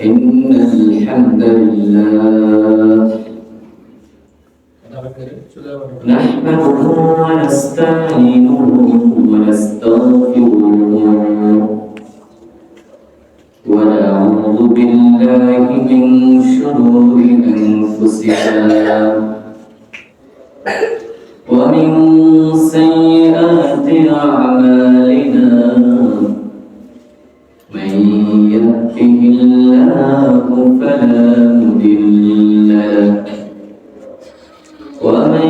إن الحمد لله نحمده ونستعينه ونستغفره ونعوذ بالله من شرور أنفسنا ومن سيئات أعمالنا من يهده الله فلا مضل له ومن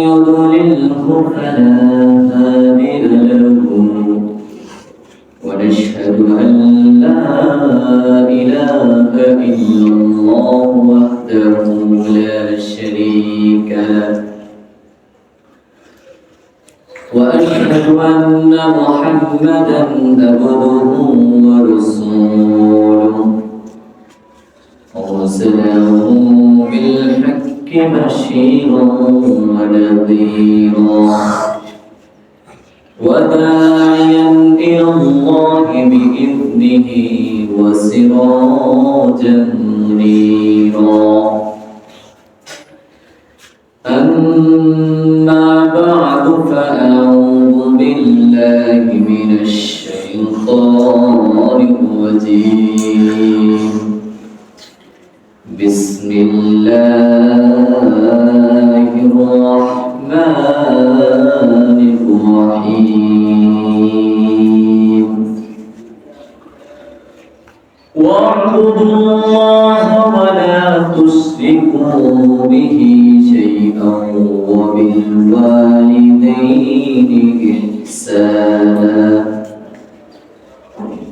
يضلله فلا هادي له ونشهد أن لا إله إلا الله وحده لا شريك له وأشهد أن محمدا عبده ورسوله أرسله بالحق بشيرا ونذيرا وداعيا إلى الله بإذنه وسراجا منيرا أما بعد فأعوذ بالله من الشيطان الرجيم بسم الله الرحمن الرحيم واعبدوا الله ولا تشركوا به شيئا وبالوالدين إحسانا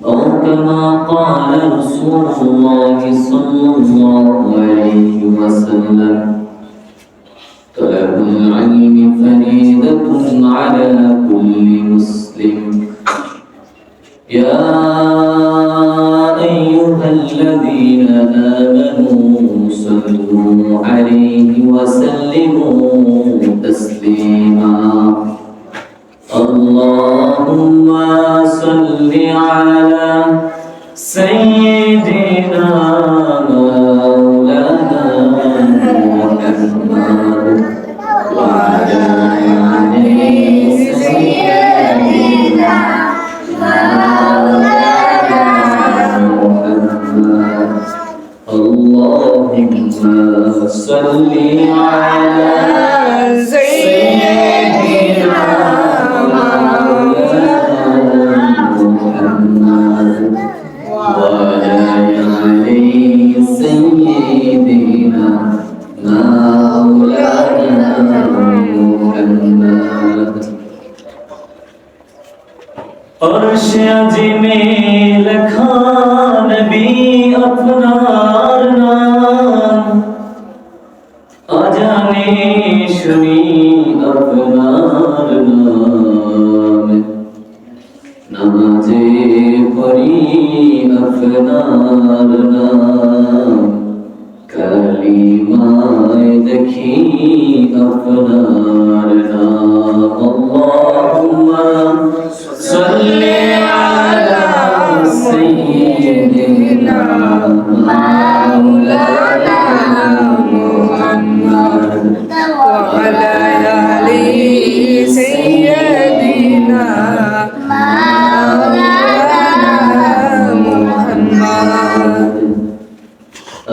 أو كما قال رسول الله صلى الله عليه وسلم طلب العلم فريضة على كل مسلم يا أيها الذين آمنوا صلوا عليه وسلموا تسليما اللهم صل على سيدنا مولانا محمد وعلى آل سيدنا مولانا محمد اللهم صل على سيدنا وعلى آل سيدنا مولانا محمد अर्श में लखा नबी अपनार नाम आजाने शुनी अपनार नाम नमाजे परी अपनार नाम कलीमाए देखी अपनार नाम अल्लाहुम्मा सल्ली अला सय्यिदिना मौलाना मुहम्मद وعلى آل سيدنا مولانا محمد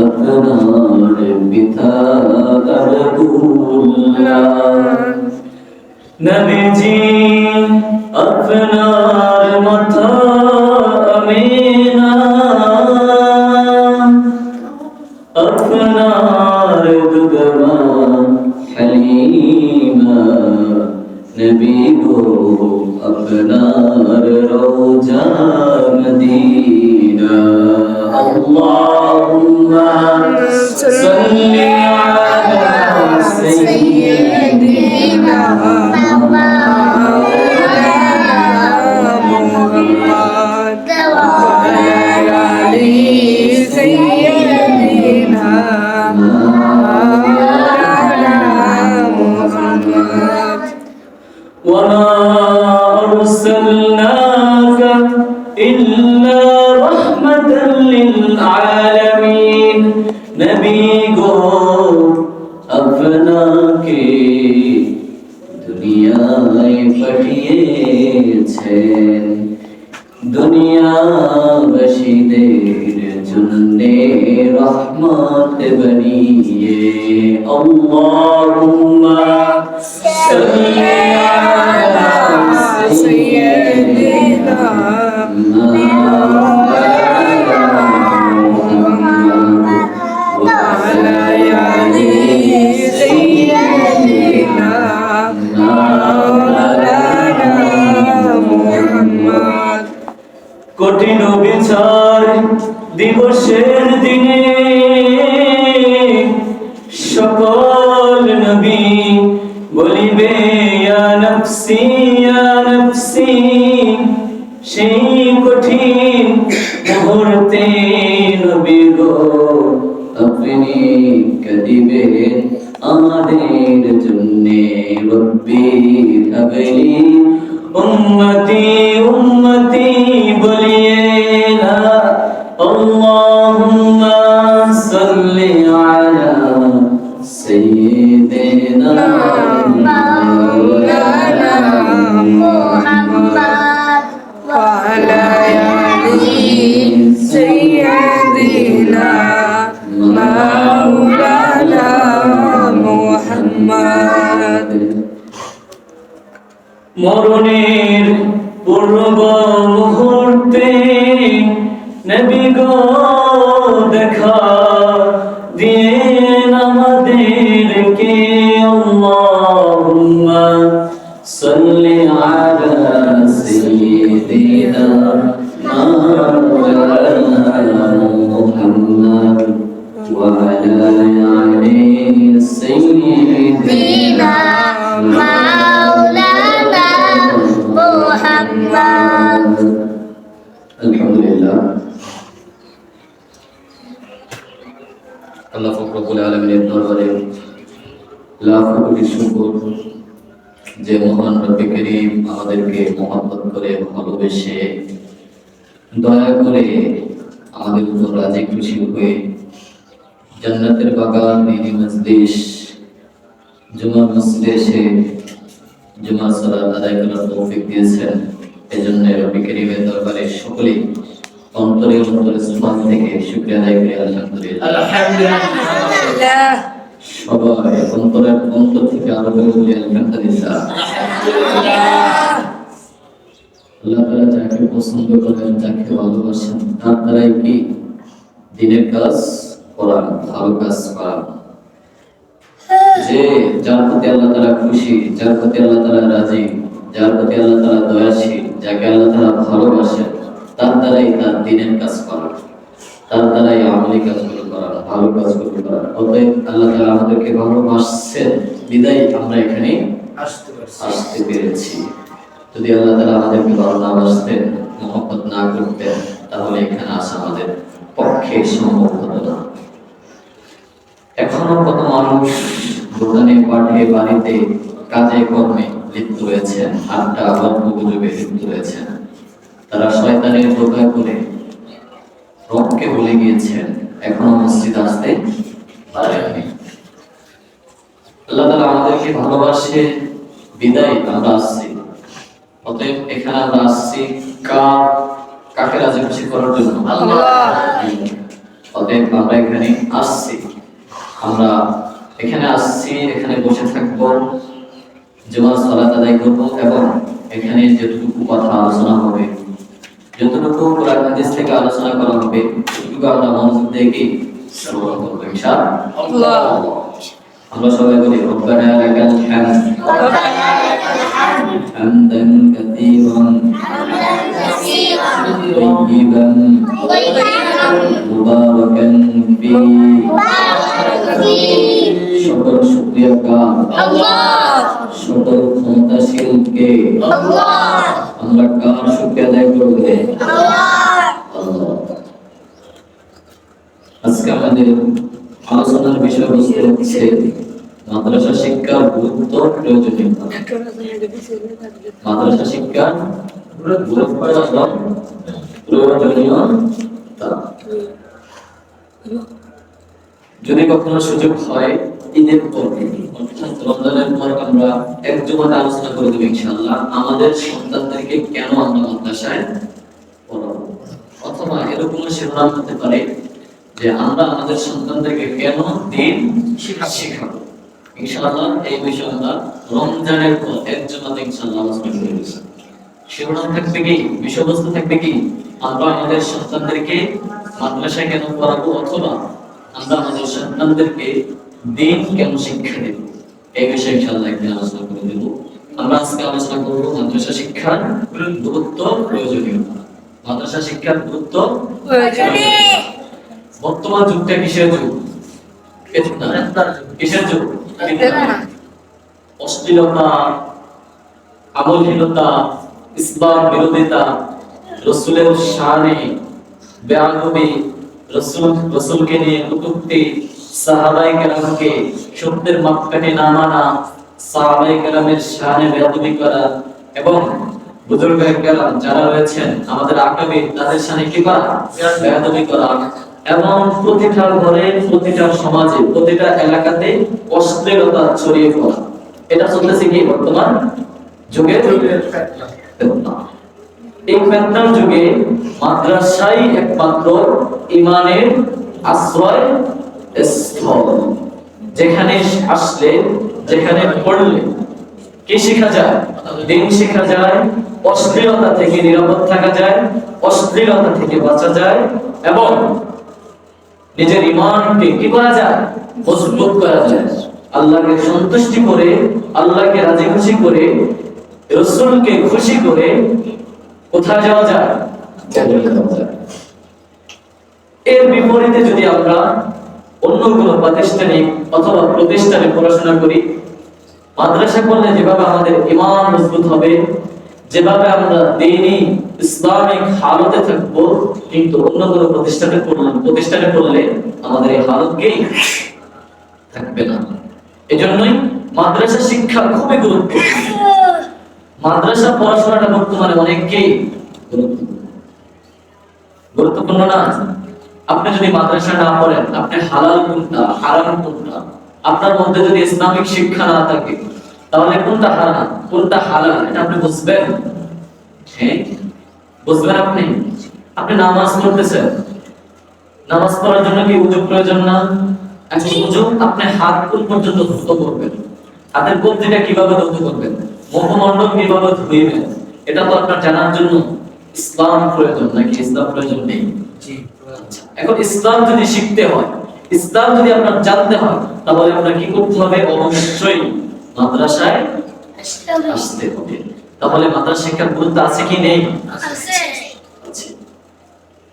अपनार पिता अब्दुल्लाह नबी जी अपनार माथा अमीना अपनार दुदमा हलीमा नबी को अपनार रोजा मदीना अल्लाहुम्मा सल्ली अला सय्यिदिना وما أرسلناك إلا رحمة للعالمين العالمين নবী গো আপনাকে দুনিয়ায় পাঠিয়েছেন দুনিয়াবাসীদের জন্যে রহমত বানিয়ে আল্লাহুম্মা সাল্লি আলা সাইয়্যিদিনা কঠিন বিচার দিবসের দিনে সকল নবী বলিবে ইয়া নফসি ইয়া নফসি সেই কঠিন মুহূর্তে নবী গো আপনি কাঁদিবেন আমাদের জন্যে রব্বি হাবলি উম্মতি উম্মতি বলিয়ে না আল্লাহুম্মা সাল্লি আলা সাইয়্যিদিনা মাওলানা মুহাম্মদ ওয়া আলা আলি সাইয়্যিদিনা মাওলানা মুহাম্মদ মরণের পূর্ব মুহূর্তে নবী গো দেখা দিন আমাদেরকে আল্লাহুম্মা সাল্লি আলা সাইয়্যিদিনা মাওলানা মুহাম্মদ ওয়া আলা আলি সাইয়্যিদিনা আলহামদুলিল্লাহ আল্লাহ রব্বুল আলামিনের দরবারে লাখ কোটি শুকর যে মহান রব্বে কারীম আমাদেরকে মহব্বত করে ভালোবেসে দয়া করে আমাদের উপর রাজি খুশি হয়ে জান্নাতের বাগান দীনী মজলিস জুমার মসজিদে এসে জুমার সালাত আদায় করার তৌফিক দিয়েছেন এজন্য রব্বে কারীমের দরবারে সকলেই অন্তরের স্থান থেকে শুকরিয়া আদায় করি আলহামদুলিল্লাহ সবাই অন্তরের অন্তর থেকে আরো করে বলি আলহামদুলিল্লাহ আল্লাহ তাআলা যাকে পছন্দ করেন যাকে ভালোবাসেন তার দ্বারাই কি দ্বীনের কাজ করান ভালো কাজ করান যে যার প্রতি আল্লাহ তাআলা খুশি যার প্রতি আল্লাহ তাআলা রাজি যার প্রতি আল্লাহ তাআলা দয়াশীল যাকে আল্লাহ তাআলা ভালোবাসেন তার দ্বারাই তার দ্বীনের কাজ করান তার দ্বারাই আমলি কাজগুলো করান ভালো কাজগুলো করান অতএব আল্লাহ তাআলা আমাদেরকে ভালোবাসছেন বিদায় আমরা এখানে আসতে পেরেছি যদি আল্লাহ তাআলা আমাদেরকে ভালো না বাসতেন মহব্বত না করতেন তাহলে এখানে আসা আমাদের পক্ষে সম্ভব হতো না এখনো কত মানুষ দোকানে পাঠে বাড়িতে কাজে কর্মে লিপ্ত রয়েছেন আড্ডা গল্প গুজবে লিপ্ত রয়েছেন তারা শয়তানের ধোঁকায় পড়ে রবকে ভুলে গিয়েছেন এখনো মসজিদ আসতে পারেননি আল্লাহ তাআলা আমাদেরকে ভালোবাসে বিদায় আমরা আসছি অতএব এখানে আমরা আসছি কাকে রাজি খুশি করার জন্য আল্লাহ অতএব আমরা এখানে আসছি আমরা এখানে আসছি এখানে বসে থাকবো জুমার সালাত আদায় করব এবং এখানে যতটুকু কথা আলোচনা হবে যতটুকু কোরআন হাদিস থেকে আলোচনা করা হবে ততটুকু আমরা মনোযোগ দিয়ে কি শ্রবণ করব ইনশাআল্লাহ আমরা সবাই বলি রব্বানা লাকাল হামদ হামদান কাসীরান তাইয়িবান মুবারাকান ফীহি সকল শুকরিয়া কা আল্লাহ সকল ক্ষমতাশীল কে আল্লাহ আমরা কার শুকরিয়া আদায় করব আল্লাহ আজকে আমাদের আলোচনার বিষয়বস্তু হচ্ছে মাদ্রাসা শিক্ষার গুরুত্ব প্রয়োজনীয়তা মাদ্রাসা শিক্ষার গুরুত্ব প্রয়োজনীয়তা যদি কখনো সুযোগ হয় ঈদের পর অর্থাৎ রমজানের পর আমরা এক জুমাতে আলোচনা করে দেব ইনশাআল্লাহ আমাদের সন্তানদেরকে কেন আমরা মাদ্রাসায় পড়াবো, অথবা এরকম শিরোনাম হতে পারে যে আমরা আমাদের সন্তানদেরকে কেন দিন শেখাবো। ইনশাআল্লাহ এই বিষয়ে আমরা রমজানের পর এক জুমাতে ইনশাআল্লাহ আলোচনা করে দেব। শিরোনাম থাকবে কি, বিষয়বস্তু থাকবে কি, আমরা আমাদের সন্তানদেরকে মাদ্রাসায় কেন পড়াবো, অথবা আমরা আমাদের সন্তানদেরকে দিন কেন শিক্ষা দেব, এই বিষয়ে ইনশাআল্লাহ একদিন আলোচনা করে দেব। আমরা আজকে আলোচনা করব মাদ্রাসা শিক্ষার গুরুত্ব, প্রয়োজনীয়তা। মাদ্রাসা শিক্ষার গুরুত্ব, প্রয়োজনীয়তা। বর্তমান যুগটা কিসের যুগ? কিসের যুগ? অশ্লীলতা, আমলহীনতা, ইসলাম বিরোধিতা, রাসূলের শানে বেয়াদবি, রাসূলকে নিয়ে কটূক্তি, সাহাবায়ে কেরামকে সত্যের মাপকাঠি না মানা, সাহাবায়ে কেরামের শানে বেয়াদবি করা, এবং বুজুর্গায়ে কেরাম যারা রয়েছেন আমাদের আকাবির তাদের শানে কি করা? বেয়াদবি করা। এবং প্রতিটা ঘরে, প্রতিটা সমাজে, প্রতিটা এলাকাতে অশ্লীলতা ছড়িয়ে পড়া, এটা চলতেছে কি বর্তমান যুগে? এই ফেতনার যুগে মাদ্রাসাই একমাত্র ঈমানের আশ্রয় স্থল, যেখানে আসলে, যেখানে পড়লে কি শেখা যায়? দিন শেখা যায়, অশ্লীলতা থেকে নিরাপদ থাকা যায়, অশ্লীলতা থেকে বাঁচা যায়, এবং নিজের ঈমানকে কি করা যায়? মজবুত করা যায়। আল্লাহকে সন্তুষ্টি করে, আল্লাহকে রাজি খুশি করে, রাসূলকে খুশি করে কোথায় যাওয়া যায়? জান্নাতে যাওয়া যায়। এর বিপরীতে যদি আমরা অন্য কোনো প্রাতিষ্ঠানিক অথবা প্রতিষ্ঠানে পড়াশোনা করি, মাদ্রাসা করলে যেভাবে আমাদের ঈমান মজবুত হবে, যেভাবে আমরা দ্বীনি ইসলামিক হালতে থাকবো, কিন্তু অন্য কোনো প্রতিষ্ঠানে পড়লে আমাদের এই হালতকেই থাকবে না। এজন্যই মাদ্রাসা শিক্ষা খুবই গুরুত্বপূর্ণ। মাদ্রাসা পড়াশোনাটা বর্তমানে অনেককেই গুরুত্বপূর্ণ না। আপনি যদি মাদ্রাসা না পড়েন, আপনি হালাল কোনটা, হারাম কোনটা, আপনার মধ্যে যদি ইসলামিক শিক্ষা না থাকে, তাহলে কোনটা হারাম, কোনটা হালাল, এটা আপনি বুঝবেন? হ্যাঁ, বুঝবেন। আপনি নামাজ পড়তেছেন, নামাজ পড়ার জন্য কি উযু প্রয়োজন না? এখন উযু, আপনি হাত কোন পর্যন্ত ধৌত করবেন, হাতের কবজিটা কিভাবে ধৌত করবেন, মুখমণ্ডল কিভাবে ধুইবেন, এটা তো আপনার জানার জন্য ইসলাম প্রয়োজন, নাকি ইসলাম প্রয়োজন নেই? এখন ইসলাম যদি শিখতে হয়, ইসলাম যদি আপনার জানতে হয়, তাহলে আপনার কি করতে হবে? অবশ্যই মাদ্রাসায় আসতে হবে। তাহলে মাদ্রাসা শিক্ষার গুরুত্ব আছে কি নেই? আছে।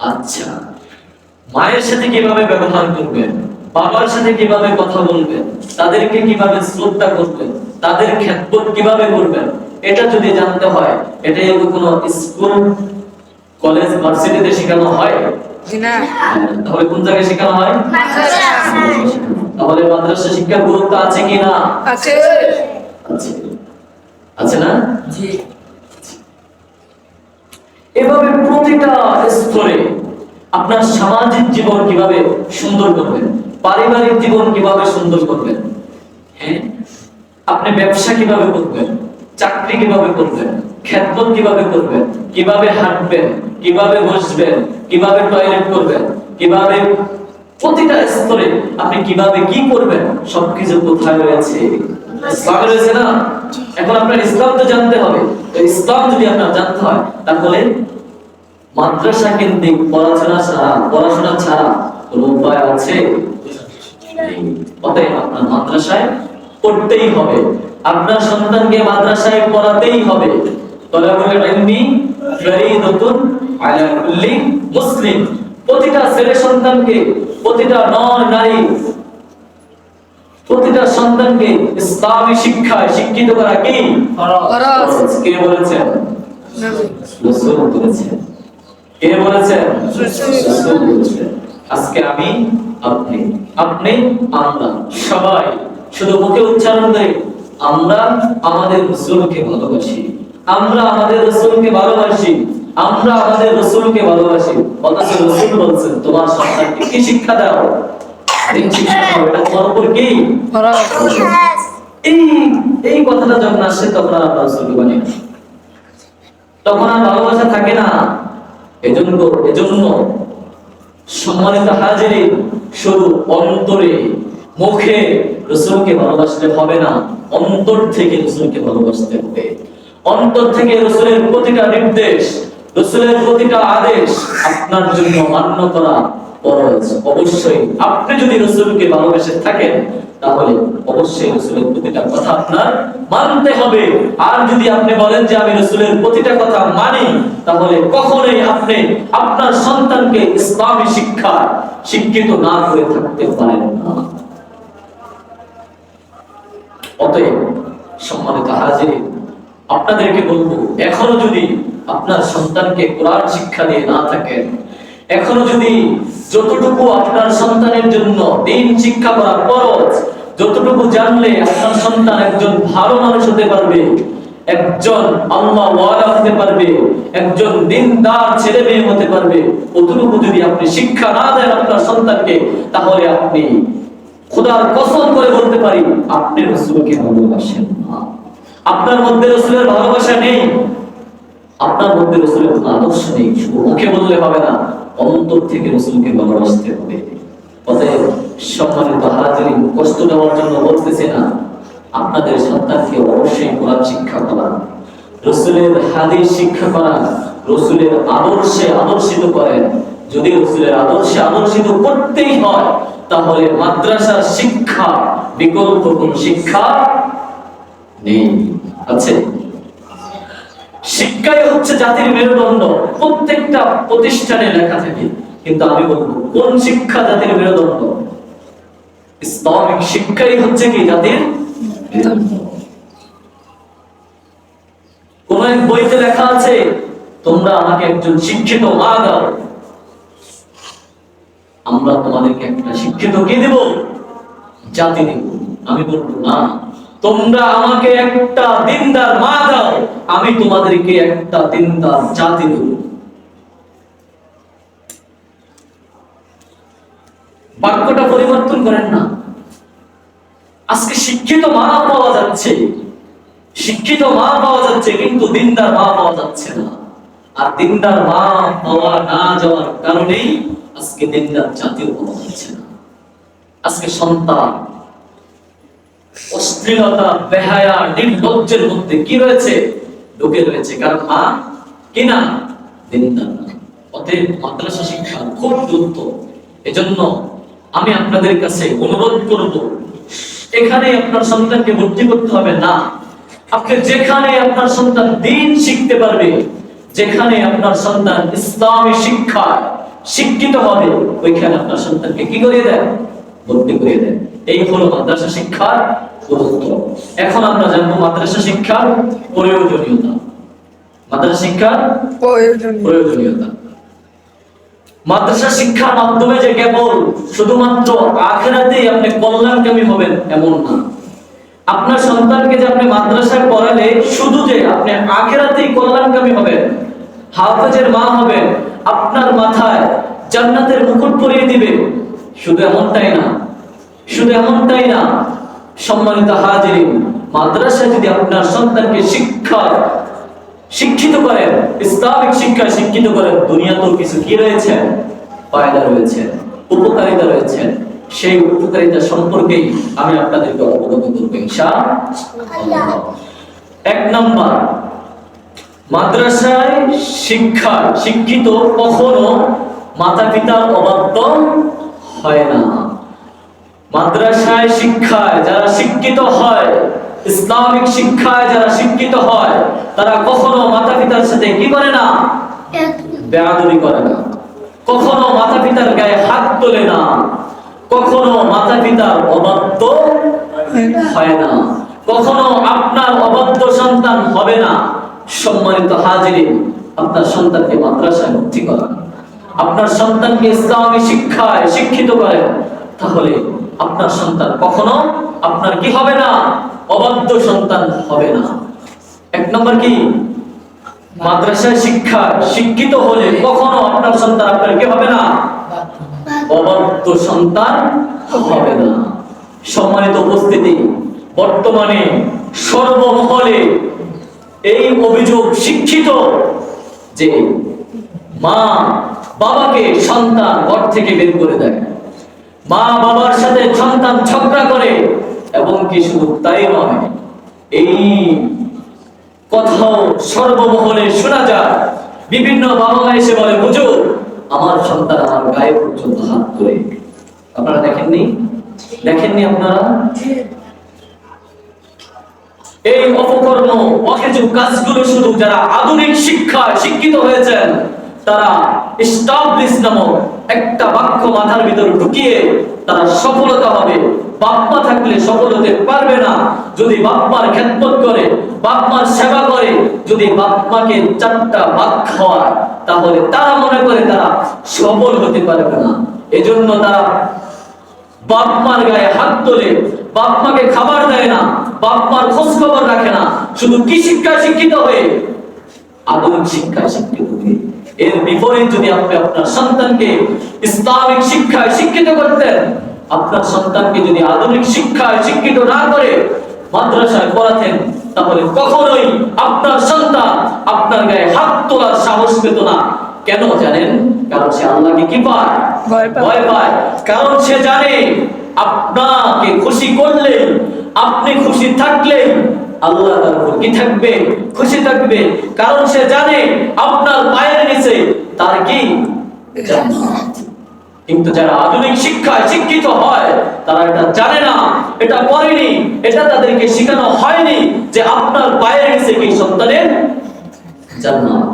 আচ্ছা, মায়ের সাথে কিভাবে ব্যবহার করবেন, বাবার সাথে কিভাবে কথা বলবেন, তাদেরকে কিভাবে শ্রদ্ধা করবেন, তাদের খেদমত কিভাবে করবেন, এটা যদি জানতে হয়, এটা কোনো স্কুল, কলেজ, ভার্সিটিতে শেখানো হয় না। তাহলে কোন জায়গায় শেখানো হয়? মাদ্রাসা। তাহলে মাদ্রাসা শিক্ষার গুরুত্ব আছে কি না? আছে। আছে না? জি। এভাবে প্রতিটা স্তরে আপনার সামাজিক জীবন কিভাবে সুন্দর করবেন, পারিবারিক জীবন কিভাবে সুন্দর করবেন, হ্যাঁ, আপনি ব্যবসা কিভাবে করবেন, চাকরি কিভাবে করবেন, খেদমত কিভাবে করবেন, কিভাবে হাঁটবেন, কিভাবে বসবেন, কিভাবে টয়লেট করবেন, কিভাবে প্রতিটা স্তরে আপনি কিভাবে কি করবেন, সবকিছু কোথায় রয়েছে? ইসলামে রয়েছে না? এখন আপনার ইসলাম তো জানতে হবে। তো ইসলাম যদি আপনার জানতে হয়, তাহলে মাদ্রাসা কেন্দ্রিক পড়াশোনা ছাড়া কোনো উপায় আছে? অতএব আপনার মাদ্রাসায় পড়তেই হবে, আপনার সন্তানকে মাদ্রাসায় পড়াতেই হবে। তলাবুল ইলমি ফরিদাতুন আলা কুল্লি মুসলিম। প্রতিটা ছেলে সন্তানকে, প্রতিটা নর নারী, প্রতিটা সন্তানকে ইসলামী শিক্ষায় শিক্ষিত করা কি ফরজ। কে বলেছেন? রাসূল বলেছেন। কে বলেছেন? রাসূল বলেছেন। আজকে আমি, আপনি, আমরা সবাই শুধু মুখে উচ্চারণ করি, আমরা আমাদের রাসূলকে ভালোবাসি, আমরা আমাদের রাসূলকে ভালোবাসি, আমরা আমাদের রাসূলকে ভালোবাসি, অথচ রাসূল বলছেন তোমার সন্তানকে কি শিক্ষা দাও? দিন শিক্ষা দাও, এটা তোমার উপর কি ফরজ। এই এই কথাটা যখন আসে তখন আর আমরা রাসূলকে মানি না, তখন আর ভালোবাসা থাকে না। এজন্য সম্মানিত হাজিরিন, শুধু অন্তরে মুখে রাসূলকে ভালোবাসলে হবে না, অন্তর থেকে রাসূলকে ভালোবাসতে হবে। অন্তর থেকে রাসূলের প্রতিটা নির্দেশ, রাসূলের প্রতিটা আদেশ আপনার জন্য মান্য করা ফরজ। অবশ্যই আপনি যদি রাসূলকে ভালোবেসে থাকেন তাহলে অবশ্যই রাসূলের প্রতিটা কথা আপনার মানতে হবে। আর যদি আপনি বলেন যে আমি রাসূলের প্রতিটা কথা মানি, তাহলে কখনোই আপনি আপনার সন্তানকে ইসলামী শিক্ষা শিক্ষিত না করে থাকতে পারেন না। অতএব সম্মানিত হাজিরিন, আপনাদেরকে বলবো, এখনো যদি আপনার সন্তানকে কোরআন শিক্ষা দিয়ে না থাকেন, এখনো যদি যতটুকু আপনার সন্তানের জন্য দ্বীন শিক্ষা করা ফরজ, যতটুকু জানলে আপনার সন্তান একজন ভালো মানুষ হতে পারবে, একজন আল্লাহ ওয়ালা হতে পারবে, একজন দ্বীনদার ছেলে মেয়ে হতে পারবে, অতটুকু যদি আপনি শিক্ষা না দেন আপনার সন্তানকে, তাহলে আপনি খোদার কসম করে বলতে পারি আপনি রাসূলকে ভালোবাসেন না। আপনার মধ্যে রাসূলের ভালোবাসা নেই, আপনার মধ্যে রাসূলের আদর্শ নেই। শুধু মুখে বললে হবে না, অন্তর থেকে রাসূলকে ভালোবাসতে হবে। অতএব সম্মানিত হাজিরিন, কষ্ট দেওয়ার জন্য বলতেছি না, আপনাদের সন্তানকে অবশ্যই কোরআন শিক্ষা করা, রাসূলের হাদিস শিক্ষা করা, রাসূলের আদর্শে আদর্শিত করেন। যদি রাসূলের আদর্শে আদর্শিত করতেই হয়, তাহলে মাদ্রাসার শিক্ষা বিকল্প কোন শিক্ষা নেই, আছে। শিক্ষাই হচ্ছে জাতির মেরুদণ্ড, প্রত্যেকটা প্রতিষ্ঠানে লেখা থাকে। কিন্তু আমি বলবো, কোন শিক্ষা জাতির মেরুদণ্ড? ইসলামিক শিক্ষাই হচ্ছে কি জাতির মেরুদণ্ড। কোন এক বইতে লেখা আছে তোমরা আমাকে একজন শিক্ষিত মা দাও, আমরা তোমাদেরকে একটা শিক্ষিত কি দেব? জাতি দেব। আমি বলবো না, তোমরা আমাকে একটা দ্বীনদার মা দাও, আমি তোমাদেরকে একটা দ্বীনদার জাতি দেব। বাক্যটা পরিবর্তন করেন না। আজকে শিক্ষিত মা পাওয়া যাচ্ছে, শিক্ষিত মা পাওয়া যাচ্ছে, কিন্তু দ্বীনদার মা পাওয়া যাচ্ছে না। আর দ্বীনদার মা পাওয়া না যাওয়ার কারণেই আজকে দ্বীনদার জাতিও পাওয়া যাচ্ছে না। আজকে সন্তান অশ্লীলতা, বেহায়া, নির্লজ্জের মধ্যে কি রয়েছে? ঢুকে রয়েছে। কারণ মা কিনা দ্বীনদার না। অতএব মাদ্রাসা শিক্ষা খুব গুরুত্ব। এজন্য আমি আপনাদের কাছে অনুরোধ করব, এখানে আপনার সন্তানকে ভর্তি করতে হবে না, আপনি যেখানে আপনার সন্তান দ্বীন শিখতে পারবে, যেখানে আপনার সন্তান ইসলামী শিক্ষা শিক্ষিত হবে, ওইখানে আপনার সন্তানকে কি করিয়ে দেন? ভর্তি করিয়ে দেন। এই হলো মাদ্রাসা শিক্ষার গুরুত্ব। এখন আমরা জানবো মাদ্রাসা শিক্ষার প্রয়োজনীয়তা। মাদ্রাসা শিক্ষার প্রয়োজনীয়তা। মাদ্রাসা শিক্ষার মাধ্যমে যে কেবল শুধুমাত্র আখিরাতেই আপনি কল্যাণকামী হবেন এমন না। আপনার সন্তানকে যে আপনি মাদ্রাসায় পড়ালে শুধু যে আপনি আখিরাতেই কল্যাণকামী হবেন, হাফেজের মা হবেন, আপনার মাথায় জান্নাতের মুকুট পরিয়ে দিবে, শুধু এমনটাই না, শুধু এমনটাই না। সম্মানিত হাজিরিন, মাদ্রাসায় যদি আপনার সন্তানকে শিক্ষিত করেন, ইসলামিক শিক্ষায় শিক্ষিত করেন, দুনিয়াতেও কিছু কি রয়েছে? ফায়দা রয়েছে, উপকারিতা রয়েছে। সেই উপকারিতা সম্পর্কেই আমি আপনাদেরকে অবগত করব ইনশাআল্লাহ। এক নাম্বার, মাদ্রাসায় শিক্ষিত কখনো মাতা পিতার অবাধ্য হয় না। মাদ্রাসায় শিক্ষায় যারা শিক্ষিত হয়, ইসলামিক শিক্ষায় যারা শিক্ষিত হয়, তারা কখনো মাতা পিতার সাথে কি করে না? বেয়াদবি করে না। কখনো মাতা পিতার গায়ে হাত তোলে না। কখনো মাতা পিতার অবাধ্য হয় না। কখনো আপনার অবাধ্য সন্তান হবে না। সম্মানিত হাজিরিন, আপনার সন্তানকে মাদ্রাসায় ভর্তি করেন, আপনার সন্তানকে ইসলামী শিক্ষায় শিক্ষিত করেন, তাহলে আপনার সন্তান কখনো আপনার কি হবে না? অবাধ্য সন্তান হবে না। এক নম্বর কি? মাদ্রাসায় শিক্ষা শিক্ষিত হলে কখনো আপনার সন্তান আপনার কি হবে না, অবাধ্য সন্তান হবে না। সম্মানিত উপস্থিতি, বর্তমানে সর্বমহলে এই অভিযোগ শিক্ষিত যে মা বাবাকে সন্তান ঘর থেকে বের করে দেয়, মা বাবার সাথে সন্তান ঝগড়া করে, এবং কি শুধু তাই নয়, এই কথাও সর্বমহলে শোনা যায়। বিভিন্ন বাবা মা এসে বলে, হুজুর আমার সন্তান আমার গায়ে পর্যন্ত হাত ধরে। আপনারা দেখেননি আপনারা এই অপকর্ম অকেজো কাজগুলো শুধু যারা আধুনিক শিক্ষায় শিক্ষিত হয়েছেন তারা এস্টাবলিশ নামক একটা বাক্য মাথার ভিতরে ঢুকিয়ে তারা সফলতা হবে। বাপ্পা থাকলে সফল হতে পারবে না। যদি বাপ্পার খেদমত করে, বাপ্পার সেবা করে, যদি বাপ্পাকে চারটা ভাত খাওয়ায়, তাহলে তারা মনে করে তারা সফল হতে পারবে না। এজন্য তারা বাপ মার গায়ে হাত তোলে, বাপ মাকে খাবার দেয় না, বাপ মার খোঁজ খবর রাখে না। শুধু কি শিক্ষায় শিক্ষিত হয়ে? আধুনিক শিক্ষায় শিক্ষিত হয়ে। এর বিপরীত যদি আপনি আপনার সন্তানকে ইসলামিক শিক্ষায় শিক্ষিত করতেন, আপনার সন্তানকে যদি আধুনিক শিক্ষায় শিক্ষিত না করে মাদ্রাসায় পড়াতেন, তাহলে কখনোই আপনার সন্তান আপনার গায়ে হাত তোলার সাহস পেত না। কেন জানেন? কারণ সে আল্লাহকে কি পায়? ভয় পায়। কারণ সে জানে আপনাকে খুশি করলে, আপনি খুশি থাকলে আল্লাহ তার উপর কি থাকবে? খুশি থাকবে। কারণ সে জানে আপনার পায়ের নিচে তার কি জান্নাত। কিন্তু যারা আধুনিক শিক্ষায় শিক্ষিত হয় তারা এটা জানে না, এটা পড়েনি, এটা তাদেরকে শেখানো হয়নি যে আপনার পায়ের নিচে কি সন্তানের জান্নাত।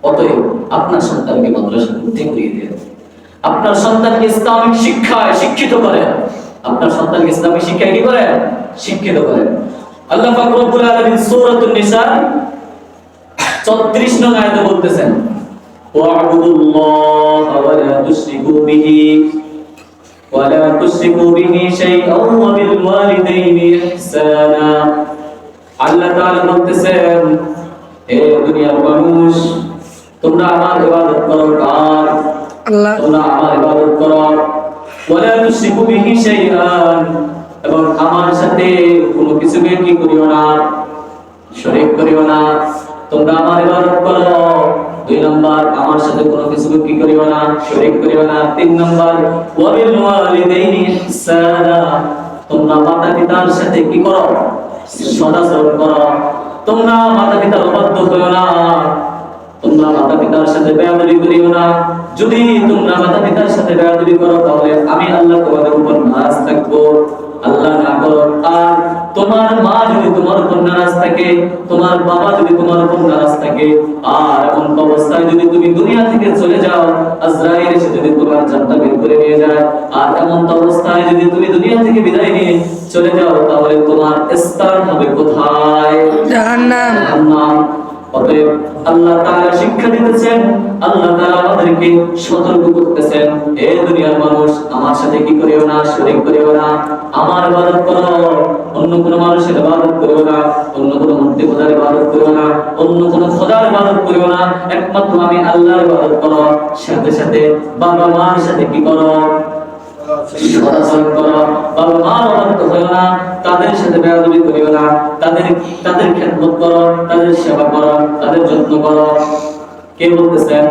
অতএব আপনার সন্তানকে মাদ্রাসায় ভর্তি করিয়ে দেন, আপনার সন্তানকে ইসলামিক শিক্ষায় শিক্ষিত করেন, আপনার সন্তানকে ইসলামিক শিক্ষায় কি করেন? শিক্ষিত করেন। আল্লাহ পাক রব্বুল আলামিন সূরাতুন নিসা 34 নং আয়াতে বলতেছেন, ওয়া'বুদুল্লাহা ওয়া লা তুশরিকু বিহি শাইআন ওয়া বিল ওয়ালিদাইনি ইহসানা। আল্লাহ তাআলা বলতেছেন, হে দুনিয়ার মানুষ, তোমরা আমার ইবাদত করো। কার? আল্লাহ। তোমরা আমার ইবাদত করো। ওয়ালা তুশরিকু বিহি শাইআন, এবং আমার সাথে কোনো কিছুকে কি করিও না, শরীক করিও না। তোমরা আমার ইবাদত করো। 2 নাম্বার, আমার সাথে কোনো কিছুকে কি করিও না, শরীক করিও না। 3 নাম্বার, ওয়া বিল ওয়ালিদাইনি ইহসানা, তোমরা মাতা-পিতার সাথে কি করো? সদাচরণ করো। তোমরা মাতা-পিতার অবাধ্য হইও না, তোমরা মাতা-পিতার সাথে বেয়াদবি করিও না। যদি তোমরা মাতা-পিতার সাথে বেয়াদবি করো তাহলে আমি আল্লাহ তোমাদের উপর নারাজ থাকবো। আল্লাহ না করো। আর তোমার মা যদি তোমার উপর নারাজ থাকে, তোমার বাবা যদি তোমার উপর নারাজ থাকে, আর এমন অবস্থায় যদি তুমি দুনিয়া থেকে চলে যাও, আজরাইল এসে যদি তোমার জানটা বের করে নিয়ে যায়, আর এমন অবস্থায় যদি তুমি দুনিয়া থেকে বিদায় নিয়ে চলে যাও, তাহলে তোমার স্থান হবে কোথায়? জাহান্নাম। অতএব আল্লাহ তাআলা শিক্ষা দিতেছেন, আল্লাহ তাআলা আমাদেরকে সতর্ক করতেছেন, হে দুনিয়ার মানুষ, আমার সাথে কি করিও না, শরীক করিও না। আমার ইবাদত করো, অন্য কোনো মানুষের ইবাদত করিও না, অন্য কোনো মূর্তি পূজার ইবাদত করিও না, অন্য কোনো খোদার ইবাদত করিও না। একমাত্র আমি আল্লাহর ইবাদত করো। সাথে সাথে বাবা মার সাথে কি করো? সদাচরণ করো। বাবা মার অবাধ্য হইও না, তাদের সাথে বেয়াদবি করিও না, তাদের খেদমত করো, তাদের সেবা করো, তাদের যত্ন করো। কে বলতেছেন?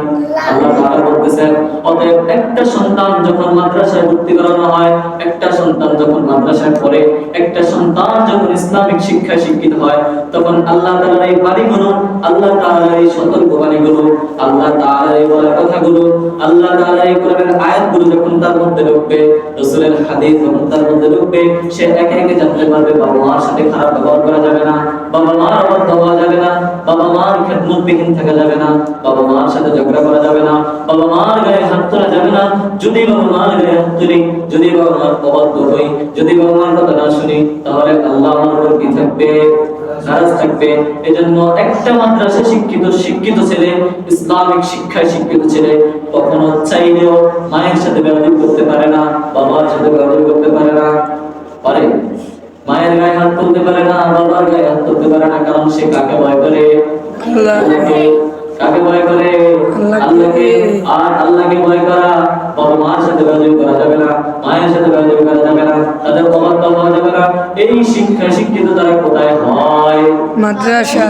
আল্লাহ তাআলা বলতেছেন। অতএব একটা সন্তান যখন মাদ্রাসায় ভর্তি করানো হয়, একটা সন্তান যখন মাদ্রাসায় পড়ে, একটা সন্তান যখন ইসলামিক শিক্ষায় শিক্ষিত হয়, তখন আল্লাহ তাআলার এই বাণীগুলো, আল্লাহ তাআলার এই সতর্ক বাণীগুলো, আল্লাহ তাআলার এই বলা কথাগুলো, আল্লাহ তাআলার এই কোরআনের আয়াতগুলো যখন তার মধ্যে ঢুকবে, রাসূলের হাদিস যখন তার মধ্যে ঢুকবে, সে একে একে জানতে পারবে বাবা মার সাথে খারাপ ব্যবহার করা যাবে না, বাবা মার অবাধ্য হওয়া যাবে না, বাবা মার খেদমতবিহীন থাকা যাবে না, বাবা মার সাথে ঝগড়া করা যাবে না, বাবা মার গায়ে হাত তোলা যাবে না। যদি বাবা মার গায়ে হাত তুলি, যদি বাবা মার অবাধ্য হই, যদি বাবা মার কথা না শুনি, তাহলে আল্লাহ আমার উপর কি থাকবে? নারাজ থাকবে। এজন্য একটা মাদ্রাসায় শিক্ষিত ছেলে, ইসলামিক শিক্ষায় শিক্ষিত ছেলে কখনো চাইলেও মায়ের সাথে বেয়াদবি করতে পারে না, বাবার সাথে বেয়াদবি করতে পারে না। পারে? মায়ের গায়ে হাত তুলতে পারে না, বাবার গায়ে হাত তুলতে পারে না। কারণ সে কাকে ভয় করে? আল্লাহকে। কাকে ভয় করে? আল্লাহকে। আল্লাহকে। আর আল্লাহকে ভয় করা, বাবা মার সাথে বেয়াদবি করা যাবে না, মায়ের সাথে বেয়াদবি করা যাবে না, তাদের অবাধ্য হওয়া যাবে না। এই শিক্ষা শিক্ষিত তারা কোথায় হয়? মাদ্রাসা।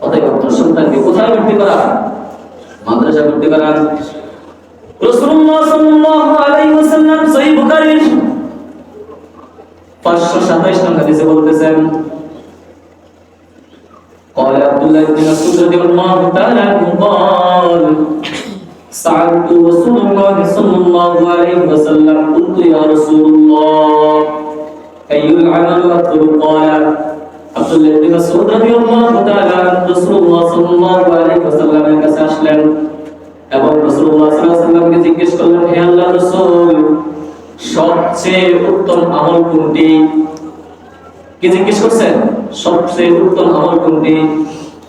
অতএব আপনার সন্তানকে কোথায় ভর্তি করা? মাদ্রাসা ভর্তি করা। রাসূলুল্লাহ সাল্লাল্লাহু আলাইহি ওয়াসাল্লাম সহিহ বুখারীর 527 নম্বর হাদিসে বলতেছেন, قال عبد الله بن مسعود رضي الله تعالى عنه قال سألت رسول الله صلى الله عليه وسلم قلت يا رسول الله أي العمل أفضل؟ قال عبد الله بن مسعود رضي الله تعالى عنه রাসূলুল্লাহ সাল্লাল্লাহু আলাইহি ওয়াসাল্লামের কাছে আসলেন এবং রাসূলুল্লাহ সাল্লাল্লাহু আলাইহি ওয়াসাল্লামকে জিজ্ঞেস করলেন, হে আল্লাহর রাসূল, সবচেয়ে উত্তম আমল কোনটি? কি জিজ্ঞেস করছেন? সবচেয়ে উত্তম আমল কোনটি?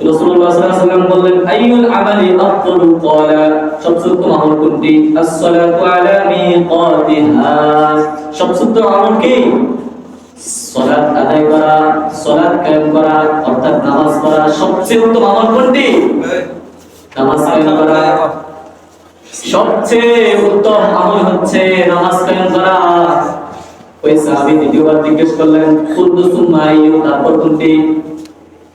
রাসূলুল্লাহ সাল্লাল্লাহু আলাইহি ওয়াসাল্লাম বললেন, আইয়ুল আমালি আফদালু? ক্বালা, সবচেয়ে উত্তম আমল কোনটি? as-সালাতু আলা মিকাতিহা। সবচেয়ে উত্তম আমল কি? সালাত আদায় করা, সালাত কায়েম করা, অর্থাৎ নামাজ পড়া। সবচেয়ে উত্তম আমল কোনটি? নামাজ কায়েম করা। সবচেয়ে উত্তম আমল হচ্ছে নামাজ কায়েম করা। ওই সাহাবী দ্বিতীয়বার জিজ্ঞেস করলেন, কুলতু সুম্মা আইয়ু? তারপর কোনটি?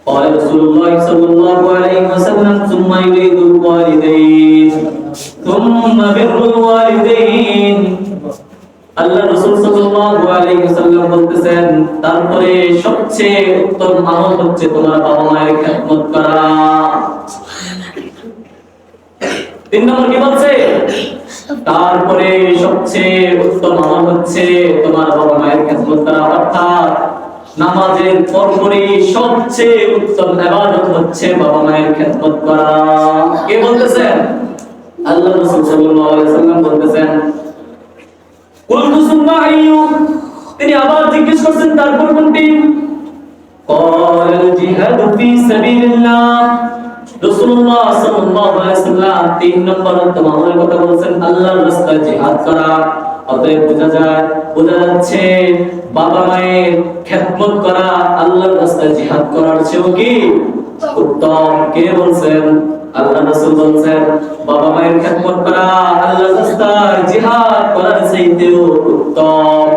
قال رسول الله صلى الله عليه وسلم ثم يريد الوالدين ثم بر الوالدين। আল্লাহ রাসূল সাল্লাল্লাহু আলাইহি ওয়াসাল্লাম বলতেছেন, তারপরে সবচেয়ে উত্তম আমল হচ্ছে তোমার বাবা মায়ের খেদমত করা। 3 নম্বর কি বলছে? তারপরে সবচেয়ে উত্তম আমল হচ্ছে তোমার বাবা মায়ের খেদমত করা, অর্থাৎ নামাজের পরপরই সবচেয়ে উত্তম ইবাদত হচ্ছে বাবা মায়ের খেদমত করা। কে বলতেছেন? আল্লাহ রাসূল সাল্লাল্লাহু আলাইহি ওয়াসাল্লাম বলতেছেন। কুলতু সুম্মা আইয়ু? তিনি আবার জিজ্ঞেস করছেন, তারপর কোনটি? ক্বাল জিহাদু ফি সাবিলিল্লাহ। রাসূলুল্লাহ সাল্লাল্লাহু আলাইহি ওয়াসাল্লাম 3 নম্বর উত্তম আমলের কথা বলেছেন, আল্লাহর রাস্তায় জিহাদ করা। অতএব বোঝা যাচ্ছে বাবা মায়ের খেদমত করা আল্লাহর রাস্তায় জিহাদ করার চেয়েও কি উত্তম। কে বলছেন? আল্লাহ রাসূল বলছেন, বাবা মায়ের খেদমত করা আল্লাহর রাস্তায় জিহাদ করার চেয়েও উত্তম।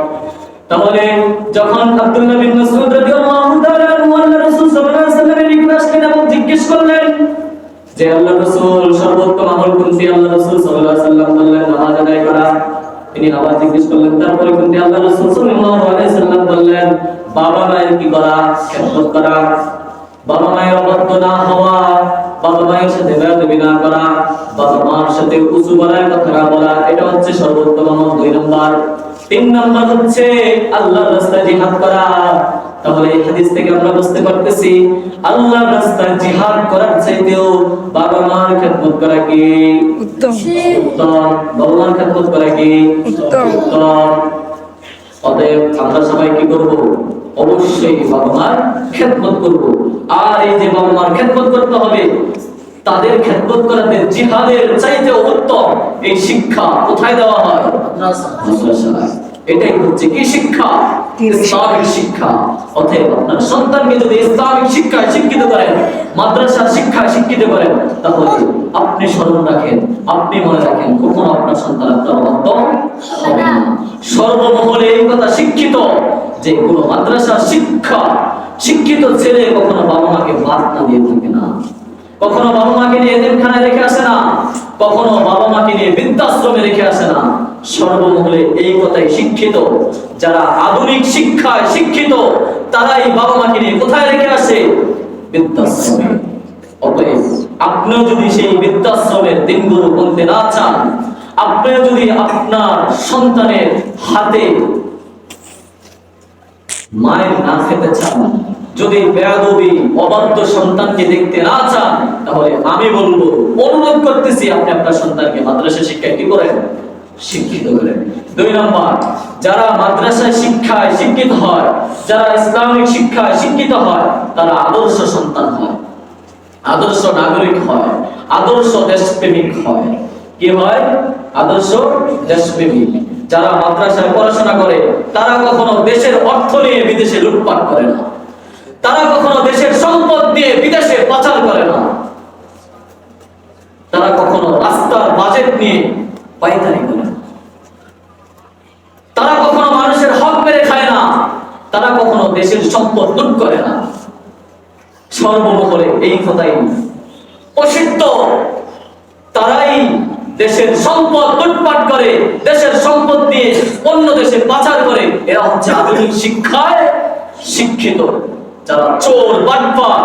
তাহলে যখন আব্দুল্লাহ বিন মাসউদ রাদিয়াল্লাহু তাআলা আনহু আল্লাহ রাসূল সাল্লাল্লাহু আলাইহি ওয়াসাল্লামের নিকট আসলেন এবং জিজ্ঞেস করলেন যে আল্লাহ রাসূল সর্বোত্তম আমল কোনটি? আল্লাহ রাসূল সাল্লাল্লাহু আলাইহি ওয়াসাল্লাম বললেন, নামাজ আদায় করা। তিনি আবার জিজ্ঞেস করলেন, তারপরে কোনটি? আল্লাহ রাসূল সাল্লাল্লাহু আলাইহি ওয়াসাল্লাম বললেন, বাবা মায়ের কি করা? খেদমত করা। বাবা মায়ের অবাধ্য না হওয়া, বাবা মায়ের সাথে বেয়াদবি না করা, বাবা মার সাথে উঁচু গলায় কথা না বলা, এটা হচ্ছে সর্বোত্তম আমল 2 নম্বর। 3 নম্বর হচ্ছে আল্লাহর রাস্তায় জিহাদ করা। তাহলে এই হাদিস থেকে আমরা বুঝতে পারতেছি আল্লাহর রাস্তায় জিহাদ করার চাইতেও বাবা মার খেদমত করা কি উত্তম। উত্তম। বাবা মার খেদমত করা কি উত্তম। উত্তম। অতএব আমরা সবাই কি করব? অবশ্যই বাবা মার খেদমত করব। আর এই যে বাবা মার খেদমত করতে হবে, তাদের খেদমত করাতে জিহাদের চাইতেও উত্তম এই শিক্ষা কোথায় দেওয়া হয়? মাদ্রাসায়। এটাই হচ্ছে কি শিক্ষা? ইসলামিক শিক্ষা। অতএব আপনার সন্তানকে যদি ইসলামিক শিক্ষায় শিক্ষিত করেন, মাদ্রাসার শিক্ষায় শিক্ষিত করেন, তাহলে আপনি স্মরণ রাখেন, আপনি মনে রাখেন, কখনো আপনার সন্তান আপনার অবাধ্য হবে না। সর্বমহলে এই কথা শিক্ষিত যে কোনো মাদ্রাসার শিক্ষিত ছেলে কখনো বাবা মাকে বাদ না দিয়ে থাকে না, কখনো বাবা মাকে নিয়ে এতিমখানায় রেখে আসে না, কখনো বাবা মাকে নিয়ে বৃদ্ধাশ্রমে রেখে আসে না। সর্বমহলে এই কথাই শিক্ষিত যারা আধুনিক শিক্ষায় শিক্ষিত, তারাই বাবা মাকে নিয়ে কোথায় রেখে আসে? বৃদ্ধাশ্রমে। অতএব আপনিও যদি সেই বৃদ্ধাশ্রমের দিনগুলো গুনতে না চান, আপনিও যদি আপনার সন্তানের হাতে মায়ের না খেতে চান, যদি বেয়াদবি অবাধ্য সন্তানকে দেখতে না চান, তাহলে আমি বলবো, অনুরোধ করতেছি, আপনি আপনার সন্তানকে মাদ্রাসা শিক্ষায় কি করেন? শিক্ষিত করেন। 2 নম্বর, যারা মাদ্রাসায় শিক্ষায় শিক্ষিত হয়, যারা ইসলামিক শিক্ষায় শিক্ষিত হয়, তারা আদর্শ সন্তান হয়, আদর্শ নাগরিক হয়, আদর্শ দেশপ্রেমিক হয়। কি হয়? আদর্শ দেশপ্রেমিক। যারা মাদ্রাসায় পড়াশোনা করে, তারা কখনো দেশের অর্থ নিয়ে বিদেশে লুটপাট করে না, তারা কখনো দেশের সম্পদ দিয়ে বিদেশে পাচার করে না, তারা কখনো রাস্তার বাজেট নিয়ে পায়তারি করে না, তারা কখনো মানুষের হক মেরে খায় না, তারা কখনো দেশের সম্পদ লুট করে না। সর্বমোহরে এই কথাই প্রসিদ্ধ, তারাই দেশের সম্পদ লুটপাট করে, দেশের সম্পদ দিয়ে অন্য দেশে পাচার করে। এরা হচ্ছে আধুনিক শিক্ষায় শিক্ষিত, যারা চোর বাটপার,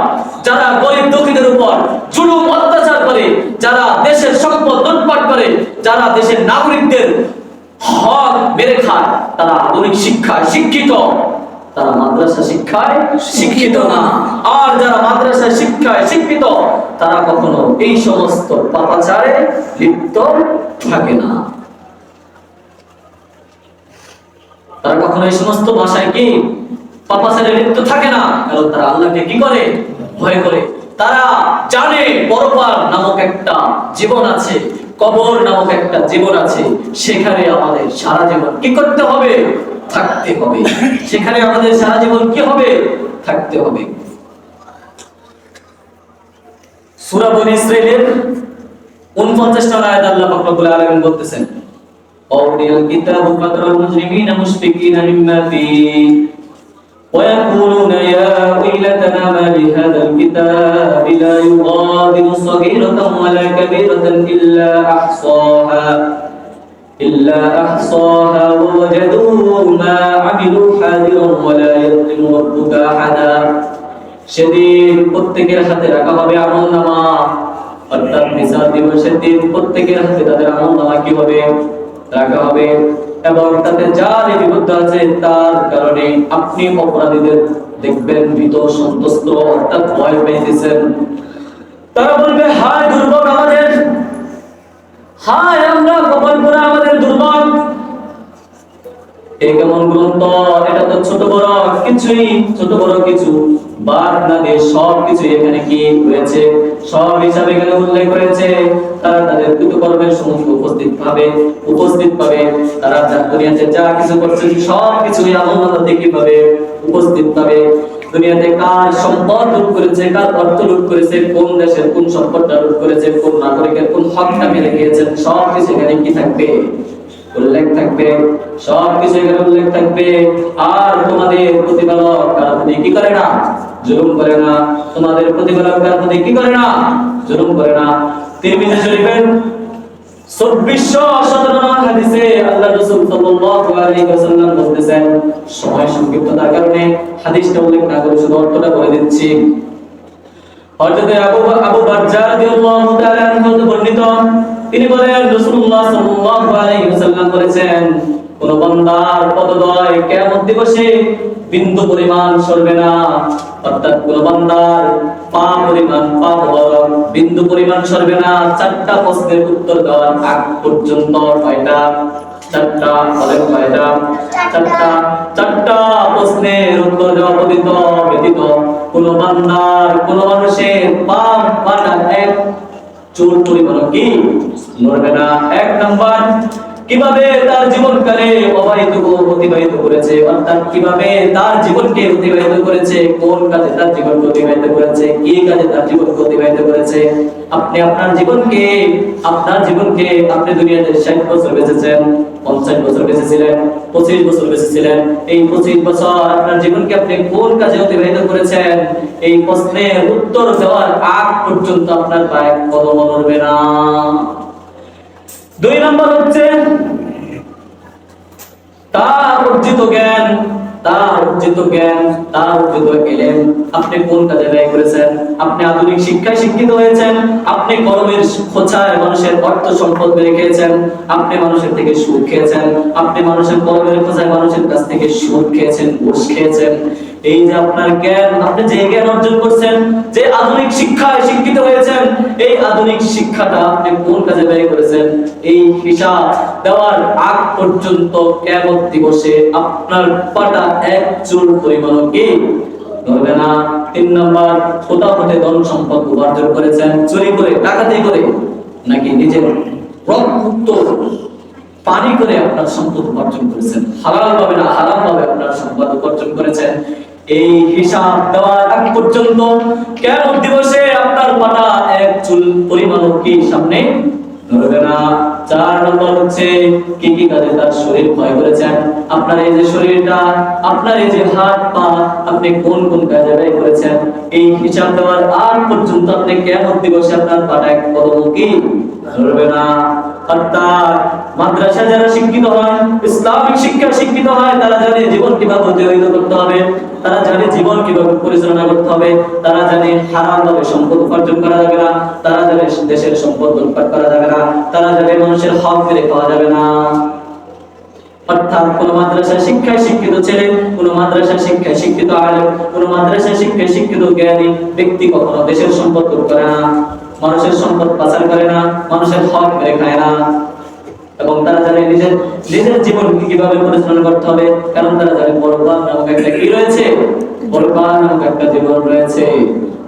যারা গরিব দুঃখীদের উপর জুলুম অত্যাচার করে, যারা দেশের সম্পদ লুটপাট করে, যারা দেশের নাগরিকদের হক মেরে খায়, তারা আধুনিক শিক্ষায় শিক্ষিত, তারা মাদ্রাসা শিক্ষায় শিক্ষিত না। আর যারা মাদ্রাসা শিক্ষায় শিক্ষিত তারা কখনো এই সমস্ত পাপাচারে লিপ্ত থাকে না, তারা কখনো এই সমস্ত ভাষায় কি পাপাচারে লিপ্ত থাকে না, কারণ তারা আল্লাহকে কি করে, ভয় করে। তারা জানে পরপার নামক একটা জীবন আছে, কবর নামক একটা জীবন আছে, সেখানে আমাদের সারা জীবন কি করতে হবে, থাকতে হবে, সেখানে আমাদের সারা জীবন কি হবে, থাকতে হবে। সূরা বনী ইসরাঈলের 49 নং আয়াত আল্লাহ পাক রব্বুল আলামিন বলতেছেন, আউলিয়াল কিতাবু ফাতরাল মুজরিমিনা মুশফিকিনা মিম্মা ফীহি ওয়া ইয়াকুলুনা ইয়া ওয়াইলাতানা মা লিহাযাল কিতাবি লা ইউগাদিরু সাগীরাতান ওয়ালা কাবীরাতান إلا أحصاها ووجدوا ما عملوا حاضرا ولا يظلم ربك أحدا। সেদিন প্রত্যেকের হাতে রাখা হবে আমলনামা, অর্থাৎ বিচার দিবসের দিন প্রত্যেকের হাতে তাদের আমলনামা কি হবে, রাখা হবে, এবং তাতে যা লিপিবদ্ধ আছে তার কারণে আপনি অপরাধীদের দেখবেন ভীত সন্ত্রস্ত, অর্থাৎ ভয় পাইতেছেন। তারা বলবে, হায় দুর্ভোগ আমাদের, হায় আমরা কপাল পোড়া আমাদের দুর্ভোগ, এই কেমন গ্রন্থ, এটা তো ছোট বড় কিছুই, ছোট বড় কিছু বাদ না দিয়ে সব কিছু এখানে কি হয়েছে, সব হিসাবে এখানে উল্লেখ করেছে। তারা তাদের কৃতকর্মের সমস্ত উপস্থিত পাবে, তারা দুনিয়াতে যা কিছু করছে সব কিছুই আমলনামাতে কি পাবে, উপস্থিত পাবে। দুনিয়াতে কার সম্পদ লুট করেছে, কার অর্থ লুট করেছে, কোন দেশের কোন সম্পদটা লুট করেছে, কোন নাগরিকের কোন হকটা মেরে গিয়েছেন, সব কিছু এখানে কি থাকবে, উল্লেখ থাকবে, সব কিছু এখানে উল্লেখ থাকবে। আর তোমাদের প্রতিপালক কার প্রতি কি করে না, জুলুম করে না, তোমাদের প্রতিপালক কার প্রতি কি করে না, জুলুম করে না। তিরমিজি শরীফের 2417 নম্বর হাদিসে আল্লাহ রাসূল সাল্লাল্লাহু আলাইহি ওয়াসাল্লাম বলতেছেন, সময় সংক্ষিপ্ততার কারণে হাদিসটা উল্লেখ না করে শুধু অর্থটা বলে দিচ্ছি। হযরত আবু বারজা রাদিয়াল্লাহু তাআলা আনহু বর্ণিত, তিনি বলেন রাসূলুল্লাহ সাল্লাল্লাহু আলাইহি ওয়াসাল্লাম বলেছেন, কোন বান্দার পদদ্বয় কিয়ামত দিবসে বিন্দু পরিমাণ সরবে না, অর্থাৎ কোন বান্দার পা পরিমাণ, পা বরাবর বিন্দু পরিমাণ সরবে না, চারটা প্রশ্নের উত্তর দেওয়ার আগ পর্যন্ত। কয়টা? চারটা। বলেন কয়টা? চারটা প্রশ্নের উত্তর দেওয়া ব্যতীত কোন বান্দার, কোন মানুষের পা পাটা এক চুল পরিমাণ কি নড়বে না। এক নাম্বার, কিভাবে তার জীবনকালে অতিবাহিত করেছে, অর্থাৎ কিভাবে তার জীবনকে অতিবাহিত করেছে, কোন কাজে তার জীবনকে অতিবাহিত করেছে, কি কাজে তার জীবনকে অতিবাহিত করেছে। আপনি আপনার জীবনকে আপনি দুনিয়াতে 60 বছর বেঁচেছেন, 50 বছর বেঁচেছিলেন, 25 বছর বেঁচেছিলেন, এই 25 বছর আপনার জীবনকে আপনি কোন কাজে অতিবাহিত করেছেন, এই প্রশ্নের উত্তর দেওয়ার আগ পর্যন্ত আপনার পায়ে কদম নড়বে না। 2 নম্বর হচ্ছে তার অর্জিত জ্ঞান, তার অর্জিত ইলম আপনি কোন কাজে ব্যয় করেছেন। আপনি আধুনিক শিক্ষায় শিক্ষিত হয়েছেন, আপনি কর্মের খোঁচায় মানুষের অর্থ সম্পদ বেড়ে খেয়েছেন, আপনি মানুষের থেকে সুদ খেয়েছেন, আপনি মানুষের কর্মের খোঁচায় মানুষের কাছ থেকে সুদ খেয়েছেন, ঘুষ খেয়েছেন। এই যে আপনার জ্ঞান, আপনি যে জ্ঞান অর্জন করছেন, যে আধুনিক শিক্ষায় শিক্ষিত হয়েছেন, এই আধুনিক শিক্ষাটা আপনি কোন কাজে ব্যয় করেছেন, এই হিসাব দেওয়ার আগ পর্যন্ত কিয়ামত দিবসে আপনার পাটা এক চুল পরিমাণও কি নড়বে না। 3 নাম্বার, কোথা হতে ধন সম্পদ উপার্জন করেছেন, চুরি করে, ডাকাতি করে, নাকি নিজের রক্ত পানি করে আপনার সম্পদ উপার্জন করেছেন, হালাল ভাবে না হারাম ভাবে আপনার সম্পদ উপার্জন করেছেন। এই হিসাব দেওয়ার আগ পর্যন্ত কিয়ামত দিবসে আপনার পাটা এক চুল পরিমাণও কি সামনে নড়বে না। 4 নম্বর হচ্ছে কি কি কাজে তার শরীর ক্ষয় করেছেন। আপনার এই যে শরীরটা, আপনার এই যে হাত পা, আপনি কোন কোন কাজে ব্যয় করেছেন, এই হিসাব দেওয়ার আগ পর্যন্ত আপনি কিয়ামত দিবসে আপনার পাটা এক কদম কি নড়বে না। অর্থাৎ মাদ্রাসা যারা শিক্ষিত হয়, ইসলামিক শিক্ষা শিক্ষিত হয়, তারা জানে জীবন কিভাবে অতিবাহিত করতে হবে, তারা জানে জীবন কিভাবে পরিচালনা করতে হবে, তারা জানে হারাম ভাবে সম্পদ উপার্জন করা যাবে না, তারা জানে দেশের সম্পদ লুটপাট করা যাবে না, তারা জানে মানুষের হক ফিরে পাওয়া যাবে না। অর্থাৎ কোন মাদ্রাসা শিক্ষায় শিক্ষিত ছেলে, কোন মাদ্রাসা শিক্ষায় শিক্ষিত আলেম, কোন মাদ্রাসা শিক্ষায় শিক্ষিত জ্ঞানী ব্যক্তি কখনো দেশের সম্পদ লুট করে না, মানুষের সম্পদ পাচার করে না, মানুষের হক মেরে খায় না। এবং তারা জানে নিজের জীবন কিভাবে পরিচালনা করতে হবে, কারণ তারা জানে পরকাল নামক একটা কি রয়েছে, পরকাল নামক একটা জীবন রয়েছে।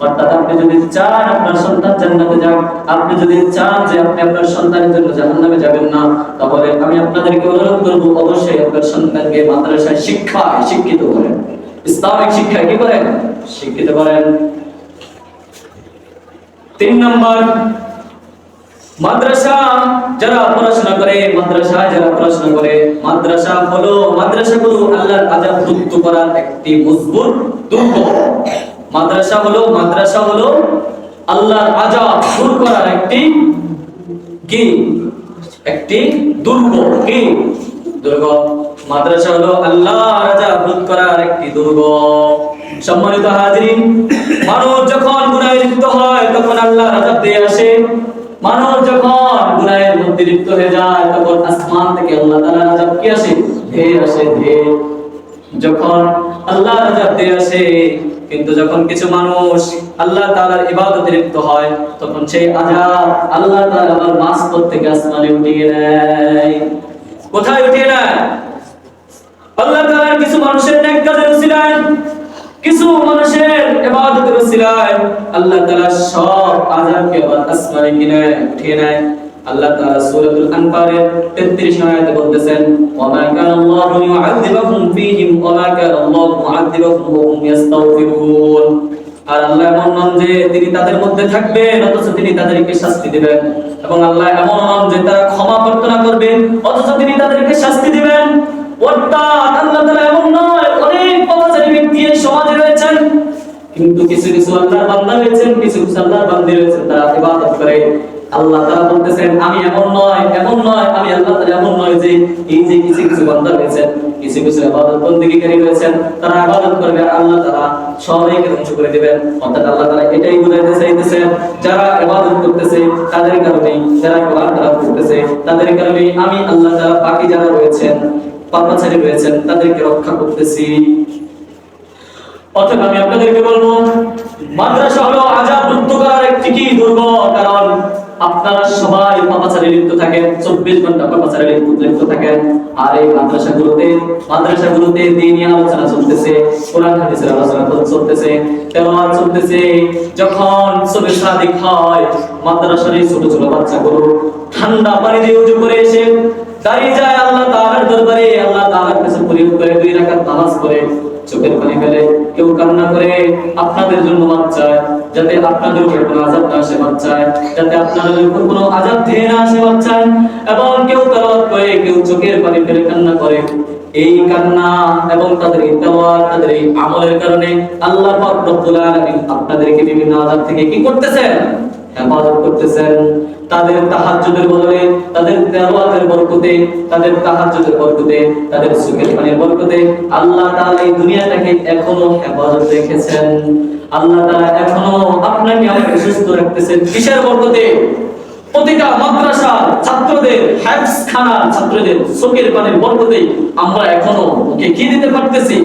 অর্থাৎ আপনি যদি চান আপনার সন্তান জান্নাতে যাক, আপনি যদি চান যে আপনি আপনার সন্তানের জন্য জাহান্নামে যাবেন না, তাহলে আমি আপনাদেরকে অনুরোধ করব অবশ্যই আপনার সন্তানকে মাদ্রাসায় শিক্ষায় শিক্ষিত করেন, ইসলামিক শিক্ষায় কি করেন, শিক্ষিত করেন। 3 নম্বর, মাদ্রাসা যারা পড়াশোনা করে, মাদ্রাসায় যারা পড়াশোনা করে, মাদ্রাসাগুলো আল্লাহর আযাব মুক্ত করার একটি মজবুত দুর্গ। মাদ্রাসা হলো আল্লাহর আযাব দূর করার একটি দুর্গ। কি দুর্গ? মাদ্রাসা হলো আল্লাহর আযাব দূর করার একটি দুর্গ। সম্মানিত হাজিরিন, মানুষ যখন গুনাহে লিপ্ত হয় তখন আল্লাহর আযাব দিয়ে আসে। মানুষ যখন গুনাহের মধ্যে লিপ্ত হয়ে যায় তখন আসমান থেকে আল্লাহ তাআলার আযাব কি আসে? ধেয়ে আসে, ধেয়ে। যখন আল্লাহর আযাব ধেয়ে আসে, কিন্তু যখন কিছু মানুষ আল্লাহ তাআলার ইবাদতে লিপ্ত হয় তখন সেই আযাব আল্লাহ তাআলা আবার মাঝপথ থেকে আসমানে উঠিয়ে নেয়। কোথায় উঠিয়ে নেয়? আল্লাহ তাআলার কিছু মানুষের নেক কাজের উসিলায়, কিছু মানুষের ইবাদতের উসিলায় আল্লাহ তাআলা সব আযাবকে আবার আসমানে কিনে উঠিয়ে নেয়। আল্লাহ তাআলা সূরাতুল আনফালের 33 আয়াতে বলতেছেন, ওয়া মা কানা আল্লাহু লিউআযিবাহুম ফীহিম ওয়া মা কানা আল্লাহু মুআযিবাহুম ওয়া হুম ইস্তাগফিরুন। আর আল্লাহ এমন নন যে তিনি তাদের মধ্যে থাকবেন অথচ তিনি তাদেরকে শাস্তি দিবেন, এবং আল্লাহ এমন নন যে তারা ক্ষমা প্রার্থনা করবে অথচ তিনি তাদেরকে শাস্তি দিবেন। অর্থাৎ আল্লাহ তাআলা এমন নয়, অনেক পাপাচারী ব্যক্তি এই সমাজে রয়েছেন, কিন্তু কিছু কিছু আল্লাহর বান্দা রয়েছেন, কিছু কিছু আল্লাহর বান্দী রয়েছেন, তারা ইবাদত করে। আল্লাহ তাআলা বলতেছেন, আমি এমন নয়, আমি আল্লাহ তাআলা এমন নয় যে এই যে কিছু কিছু বান্দা রয়েছেন, কিছু কিছু ইবাদত বন্দেগীকারী রয়েছেন, তারা ইবাদত করবে, আল্লাহ তাআলা সবাইকে ধ্বংস করে দিবেন। অর্থাৎ আল্লাহ তাআলা এটাই বুঝাইতে চাইতেছেন, যারা ইবাদত করতেছে তাদের কারণে, যারা কোরআন তেলাওয়াত করতেছে তাদের কারণে আমি আল্লাহ তাআলা বাকি যারা রয়েছেন, পাপাচারী রয়েছেন, তাদেরকে রক্ষা করতেছি। অর্থাৎ আমি আপনাদেরকে বলবো, মাদ্রাসা হলো আযাব মুক্ত করার একটি কি দুর্গ। কারণ আপনারা সবাই পাপাচারে লিপ্ত থাকেন, 24 ঘন্টা পাপাচারে লিপ্ত থাকেন। আর এই মাদ্রাসাগুলোতে দ্বীনি আলোচনা চলতেছে, কোরআন হাদিসের আলোচনা চলতেছে, তেলাওয়াত চলতেছে। যখন সুবহ সাদিক হয়, মাদ্রাসার এই ছোট ছোট বাচ্চাগুলো ঠান্ডা পানি দিয়ে ওযু করে এসে দাঁড়িয়ে যায় আল্লাহ তাআলার দরবারে, আল্লাহ তাআলার কাছে পরিয়োগ করে 2 রাকাত নামাজ পড়ে, চোখের পানি ফেলে, কেউ কান্না করে আপনাদের জন্য মাপ চায়, যাতে আপনাদের উপর কোনো আযাব না আসে, মাপ চায়, যাতে আপনাদের উপর কোনো আযাব ধেয়ে না আসে, মাপ চায়। এবং কেউ তেলাওয়াত করে, কেউ চোখের পানি ফেলে কান্না করে। এই কান্না এবং তাদের এই তেলাওয়াত, তাদের এই আমলের কারণে আল্লাহ পাক রব্বুল আলামিন আপনাদেরকে বিভিন্ন আযাব থেকে কি করতেছেন? হেফাজত করতেছেন। তাদের তাহাজ্জুদের বদলে, তাদের তেলাওয়াতের বরকতে, তাদের তাহাজ্জুদের বরকতে, তাদের চোখের পানির বরকতে আল্লাহ তাআলা এই দুনিয়াটাকে এখনো হেফাজত রেখেছেন। আল্লাহ তাআলা এখনো আপনাকে আমাকে সুস্থ রাখতেছেন। কিসের বরকতে? প্রতিটা মাদ্রাসার ছাত্রদের, হাফেজখানার ছাত্রদের চোখের পানির বরকতে আমরা এখনো ওকে কি দিতে পারতেছি?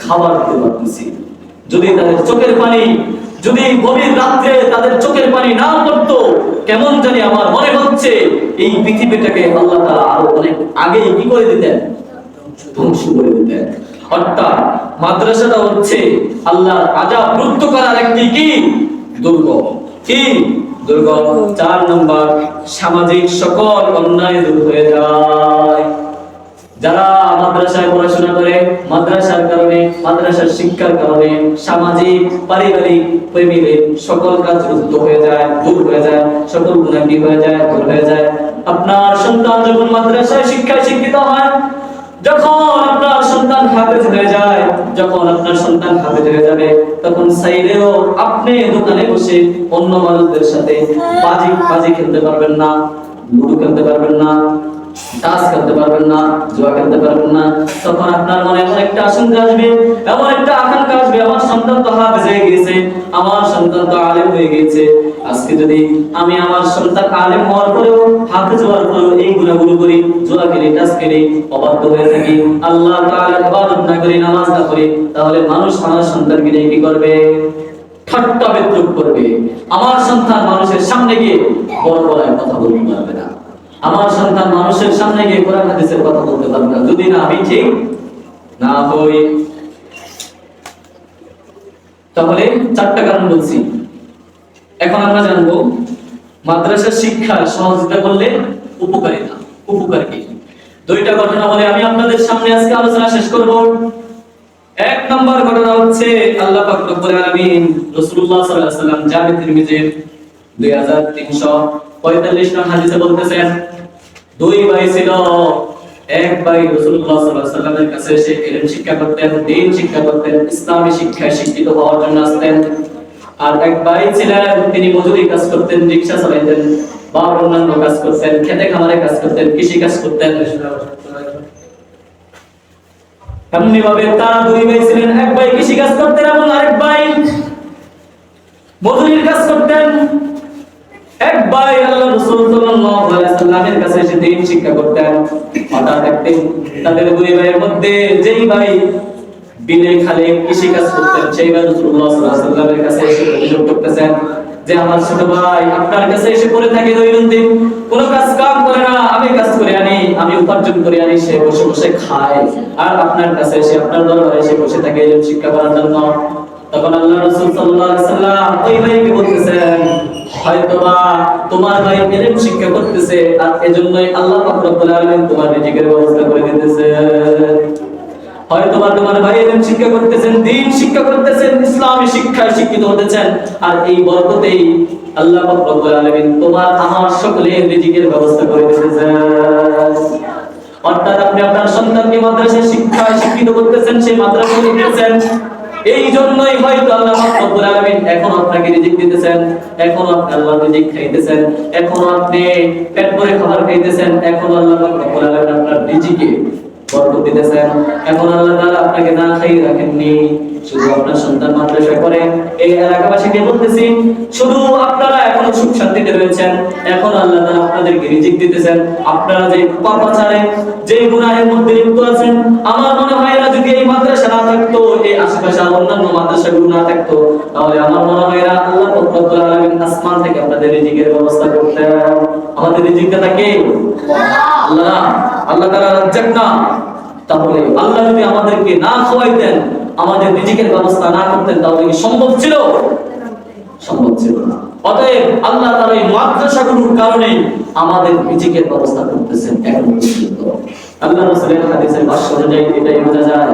খাবার দিতে পারতেছি। যদি তাদের চোখের পানি, যদি গভীর রাত্রে তাদের চোখের পানি না পড়তো, কেমন জানি আমার মনে হচ্ছে এই পৃথিবীটাকে আল্লাহ তাআলা আরো অনেক আগে কি করে দিতেন? ধ্বংস করে দিতেন। অর্থাৎ মাদ্রাসাটা হচ্ছে আল্লাহর আযাব মুক্ত করার একটি কি দুর্গ। কি দুর্গ? 4 নম্বর, সামাজিক সকল অন্যায় দূর হয়ে যায়। যারা মাদ্রাসায় পড়াশোনা করে, মাদ্রাসার কারণে, মাদ্রাসার শিক্ষার কারণে সামাজিক পারিবারিক ফ্যামিলির সকল কাজ রুদ্ধ হয়ে যায়, দূর হয়ে যায়, সকল গুনাহ কি হয়ে যায়, দূর হয়ে যায়। আপনার সন্তান যখন মাদ্রাসায় শিক্ষায় শিক্ষিত হয়, যখন আপনার সন্তান হাফেজ হয়ে যায়, যখন আপনার সন্তান হাফেজ হয়ে যাবে, তখন চাইলেও আপনি দোকানে বসে অন্য মানুষদের সাথে বাজি খেলতে পারবেন না, লুডো খেলতে পারবেন না, তাস খেলতে পারবেন না, জুয়া খেলতে পারবেন না। তখন আপনার মনে এমন একটা আশঙ্কা আসবে, এমন একটা আকাঙ্ক্ষা আসবে, আমার সন্তান তো হাফেজ হয়ে গিয়েছে, আমার সন্তান তো আলেম হয়ে গিয়েছে, আজকে যদি আমি আমার সন্তান আলেম হওয়ার পরেও, হাফেজ হওয়ার পরেও এই গুনাহগুলো করি, জুয়া খেলি, তাস খেলি, অবাধ্য হয়ে থাকি, আল্লাহ তাআলার ইবাদত না করি, নামাজ না করি, তাহলে মানুষ আমার সন্তানকে নিয়ে কি করবে? ঠাট্টা বিদ্রুপ করবে। আমার সন্তান মানুষের সামনে গিয়ে বড় গলায় কথা বলতে পারবে না, আমার সন্তান মানুষের সামনে গিয়ে কোরআন হাদিসের কথা বলতে পারবে না, যদি না আমি ঠিক না হই। তাহলে চারটা কারণ বলছি। এখন আমরা জানবো মাদ্রাসার শিক্ষা সহযোগিতা করলে উপকারিতা, উপকার কি। দুইটা ঘটনা বলে আমি আপনাদের সামনে আজকে আলোচনা শেষ করব। এক নম্বর ঘটনা হচ্ছে আল্লাহ পাক রব্বুল আলামিন রাসূলুল্লাহ সাল্লাল্লাহু আলাইহি ওয়াসাল্লাম জামি তিরমিজির 2345 নং হাদিসে বলতেছেন, দুই ভাই ছিল, এক ভাই রাসূলুল্লাহ সাল্লাল্লাহু আলাইহি ওয়াসাল্লামের কাছে এসে ইলম শিক্ষা করতেন, দ্বীন শিক্ষা করতেন, ইসলামী শিক্ষায় শিক্ষিত হওয়ার জন্য আসতেন। আর এক ভাই ছিলেন, তিনি মজুরি কাজ করতেন, রিকশা চালাতেন বা অন্যান্য কাজ করতেন, খেতে খামারে কাজ করতেন, কৃষি কাজ করতেন। এমনি ভাবে তারা দুই ভাই ছিলেন, এক ভাই কৃষি কাজ করতেন এবং আরেক ভাই মজুরির কাজ করতেন। এক ভাই আল্লাহ রাসূল সাল্লাল্লাহু আলাইহি ওয়াসাল্লামের কাছে এসে দ্বীন শিক্ষা করতেন। হঠাৎ একদিন তাদের দুই ভাইয়ের মধ্যে যেই ভাই বিলে খালে কৃষি কাজ করতেন, সেই ভাই রাসূলুল্লাহ সাল্লাল্লাহু আলাইহি ওয়াসাল্লামের কাছে এসে অভিযোগ করতেছেন যে আমার ছোট ভাই আপনার কাছে এসে পড়ে থাকে দৈনন্দিন, কোনো কাজ কাম করে না, আমি কাজ করে আনি, আমি উপার্জন করে আনি, সে বসে বসে খায়, আর আপনার কাছে এসে, আপনার দরবারে এসে বসে থাকে ইলম শিক্ষা করার জন্য। তখন আল্লাহ রাসূল সাল্লাল্লাহু আলাইহি ওয়াসাল্লাম ওই ভাইকে বলতেছেন, হয়তোবা তোমার ভাই ইলম শিক্ষা করতেছে আর এজন্যই আল্লাহ পাক রব্বুল আলামিন তোমার রিজিকের ব্যবস্থা করে দিতেছে। হয়তোবা তোমার ভাই ইলম শিক্ষা করতেছেন, দ্বীন শিক্ষা করতেছেন, ইসলামী শিক্ষায় শিক্ষিত হতেছেন, আর এই বরকতেই আল্লাহ পাক রব্বুল আলামিন তোমার আমার সকলের রিজিকের ব্যবস্থা করে দিতেছেন। অর্থাৎ আপনি আপনার সন্তানকে মাদ্রাসায় শিক্ষায় শিক্ষিত করতেছেন, সেই মাদ্রাসায় দিতেছেন, এই জন্যই হয়তো আল্লাহ পাক রব্বুল আলামিন এখন আপনাকে রিজিক দিতেছেন, এখন আপনি আল্লাহর রিজিক খাইতেছেন, এখন আপনি পেট ভরে খাবার খাইতেছেন, এখন আল্লাহ পাক রব্বুল আলামিন আপনার রিজিকে বরকত দিতেছেন। এখন আল্লাহ তাআলা আপনাকে না খাইয়ে রাখেননি, শুধু আপনার সন্তান মাদ্রাসায় পড়ে। এই এলাকাবাসীকে বলতেছি, শুধু আপনারা এখনো সুখ শান্তিতে রয়েছেন, এখন আল্লাহ তাআলা আপনাদেরকে রিজিক দিতেছেন। আপনারা যে পাপাচারে, যে গুনাহের মধ্যে লিপ্ত আছেন, আমার মনে হয় না যদি এই মাদ্রাসা না থাকতো, এই আশেপাশে অন্যান্য মাদ্রাসাগুলো না থাকতো, তাহলে আমার মনে হয় না আল্লাহ রব্বুল আলামিন আসমান থেকে আপনাদের রিজিকের ব্যবস্থা করতেন। আমাদের রিজিকটা থাকে আল্লাহ, আল্লাহ তাআলা রাজ্জাক না। তাহলে আল্লাহ যদি আমাদেরকে না খাওয়াইতেন, আমাদের রিজিকের ব্যবস্থা না করতেন, তাহলে কি সম্ভব ছিল? সম্ভব ছিল না। অতএব আল্লাহ তাআলা এই মাদ্রাসাগুলোর কারণে আমাদের রিজিকের ব্যবস্থা করতেছেন এখন পর্যন্ত। আল্লাহ রাসূলের হাদিসের ভাষ্য অনুযায়ী এটাই বোঝা যায়।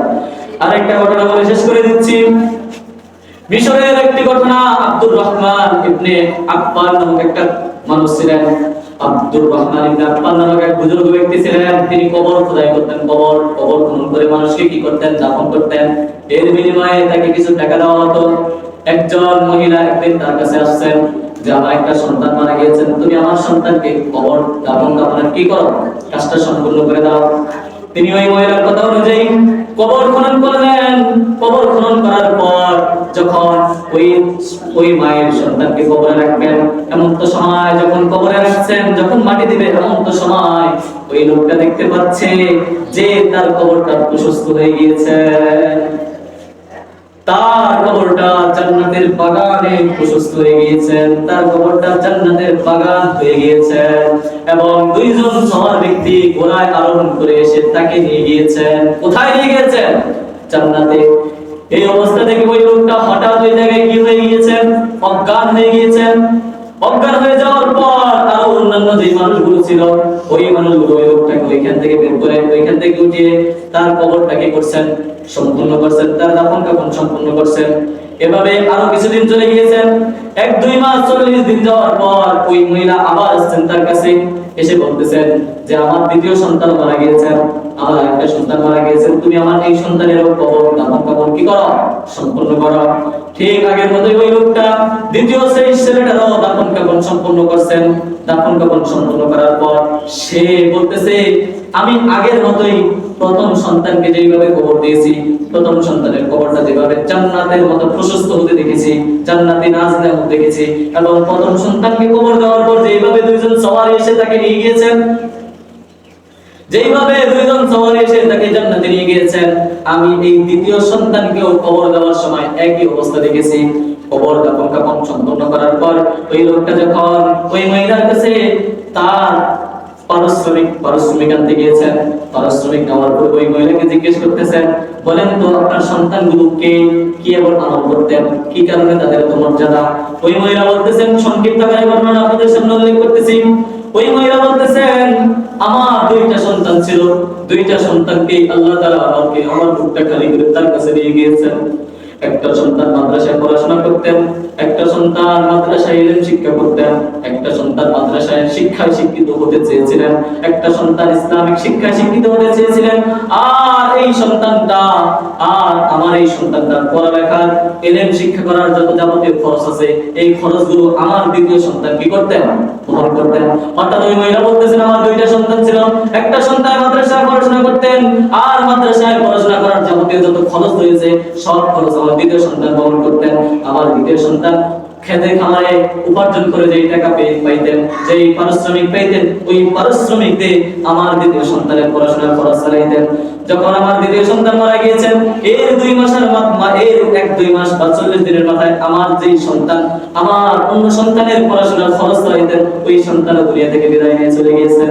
আরেকটা ঘটনা বলে শেষ করে দিচ্ছি। মিশরের একটি ঘটনা, আব্দুর রহমান ইবনে আফফান নামক একটা মানুষ ছিলেন। আব্দুর রহমান ইবনে আফফান নামক এক বুজুর্গ ব্যক্তি ছিলেন। তিনি কবর খোদাই করতেন, কবর খনন করে মানুষকে কি করতেন? দাফন করতেন। এর বিনিময়ে তাকে কিছু টাকা দেওয়া হতো। একজন মহিলা একদিন তার কাছে আসছেন যে আমার একটা সন্তান মারা গিয়েছেন, তুমি আমার সন্তানকে কবর দাফন কাফনের কি করো, কাজটা সম্পূর্ণ করে দাও। তিনি ওই মহিলার কথা অনুযায়ী কবর খনন করলেন। কবর খনন করার পর যখন ওই মায়ের সন্তানকে কবরে রাখবেন, এমন তো সময় যখন কবরে রাখছেন, যখন মাটি দিবে, এমন তো সময় ওই লোকটা দেখতে পাচ্ছে যে তার কবরটা প্রশস্ত হয়ে গিয়েছে, তার কবরটা জান্নাতের বাগানে প্রশস্ত হয়ে গিয়েছে, তার কবরটা জান্নাতের বাগান হয়ে গিয়েছে। এবং দুইজন সওয়ার ব্যক্তি ঘোড়ায় আরোহণ করে এসে তাকে নিয়ে গিয়েছেন। কোথায় নিয়ে গিয়েছেন? জান্নাতে। এই অবস্থা থেকে ওই লোকটা হঠাৎ ওই জায়গায় কি হয়ে গিয়েছেন? অজ্ঞান হয়ে গিয়েছেন। অজ্ঞান হয়ে যাওয়ার পর আরো অন্যান্য যে মানুষগুলো ছিল ওই মানুষগুলো ওই লোকটাকে ওইখান থেকে বের করে ওইখান থেকে উঠিয়ে তার কবরটা কি করছেন, সম্পূর্ণ করছেন, তার দাফন কাফন সম্পূর্ণ করছেন। এভাবে আরো কিছুদিন চলে গিয়েছেন। 1-2 মাস 40 দিন যাওয়ার পর ওই মহিলা আবার আসছেন তার কাছে, এসে বলতেছেন যে আমার দ্বিতীয় সন্তান মারা গিয়েছেন, আমার একটা সন্তান মারা গিয়েছেন, তুমি আমার এই সন্তানের কবর দাফন কাফন কি করো, সম্পূর্ণ করো। ঠিক আগের মতোই ওই লোকটা দ্বিতীয় সেই ছেলেটারও দাফন কাফন সম্পূর্ণ করছেন। দাফন কাফন সম্পূর্ণ করার পর সে বলতেছে আমি আগের মতোই প্রথম সন্তানকে যেভাবে কবর দিয়েছি, প্রথম সন্তানের কবরটা যেভাবে জান্নাতের মতো প্রশস্ত হতে দেখেছি, জান্নাতি নাজনে হতে দেখেছি, এবং প্রথম সন্তানকে কবর দেওয়ার পর যেভাবে দুইজন সওয়ারি এসে তাকে নিয়ে গিয়েছেন, যেভাবে দুইজন সওয়ারি এসে তাকে জান্নাতে নিয়ে গিয়েছেন, আমি এই দ্বিতীয় সন্তানকেও কবর দেওয়ার সময় একই অবস্থা দেখেছি। কবর দাফন কাফন সম্পন্ন করার পর ওই লোকটা যখন ওই মহিলার কাছে তার পারিশ্রমিক আনতে গিয়েছেন, পারিশ্রমিক নেওয়ার পর ওই মহিলাকে জিজ্ঞেস করতেছেন, বলেন তো আপনার সন্তানগুলোকে কি এমন আমল করতেন, কি কারণে তাদের এত মর্যাদা? ওই মহিলা বলতেছেন, সংক্ষিপ্ত আকারে বর্ণনা আপনাদের সামনে উল্লেখ করতেছি। ওই মহিলা বলতেছেন আমার 2টা সন্তান ছিল, 2টা সন্তানকে আল্লাহ তাআলা আমাকে আমার বুকটা খালি করে তার কাছে নিয়ে গিয়েছেন। একটা সন্তান মাদ্রাসায় পড়াশোনা করতেন, একটা সন্তান মাদ্রাসায় ইলম শিক্ষা করতেন, একটা সন্তান মাদ্রাসায় শিক্ষায় শিক্ষিত হতে চেয়েছিলেন, একটা সন্তান ইসলামিক শিক্ষায় শিক্ষিত হতে চেয়েছিলেন। আর এই সন্তানটা আমার এই সন্তানটার পড়ালেখার ইলম শিক্ষা করার যত যাবতীয় খরচ আছে, এই খরচগুলো আমার দ্বিতীয় সন্তান কি করতেন, বহন করতেন। অর্থাৎ ওই মহিলা বলতেছেন আমার 2টা সন্তান ছিল, একটা সন্তান মাদ্রাসায় পড়াশোনা করতেন, আর মাদ্রাসায় পড়াশোনা করার যাবতীয় যত খরচ রয়েছে সব খরচ আমার দ্বিতীয় সন্তান বহন করতেন। আমার দ্বিতীয় সন্তান খেতে খামারে উপার্জন করে যেই টাকা পাইতেন, যেই পারিশ্রমিক পাইতেন, ওই পারিশ্রমিক দিয়ে আমার দ্বিতীয় সন্তানের পড়াশোনার খরচ চালাইতেন। যখন আমার দ্বিতীয় সন্তান মারা গিয়েছেন, এর 2 মাসের এর 1-2 মাস বা 40 দিনের মাথায় আমার যেই সন্তান আমার অন্য সন্তানের পড়াশোনার খরচ চালাইতেন, ওই সন্তান দুনিয়া থেকে বিদায় নিয়ে চলে গিয়েছেন।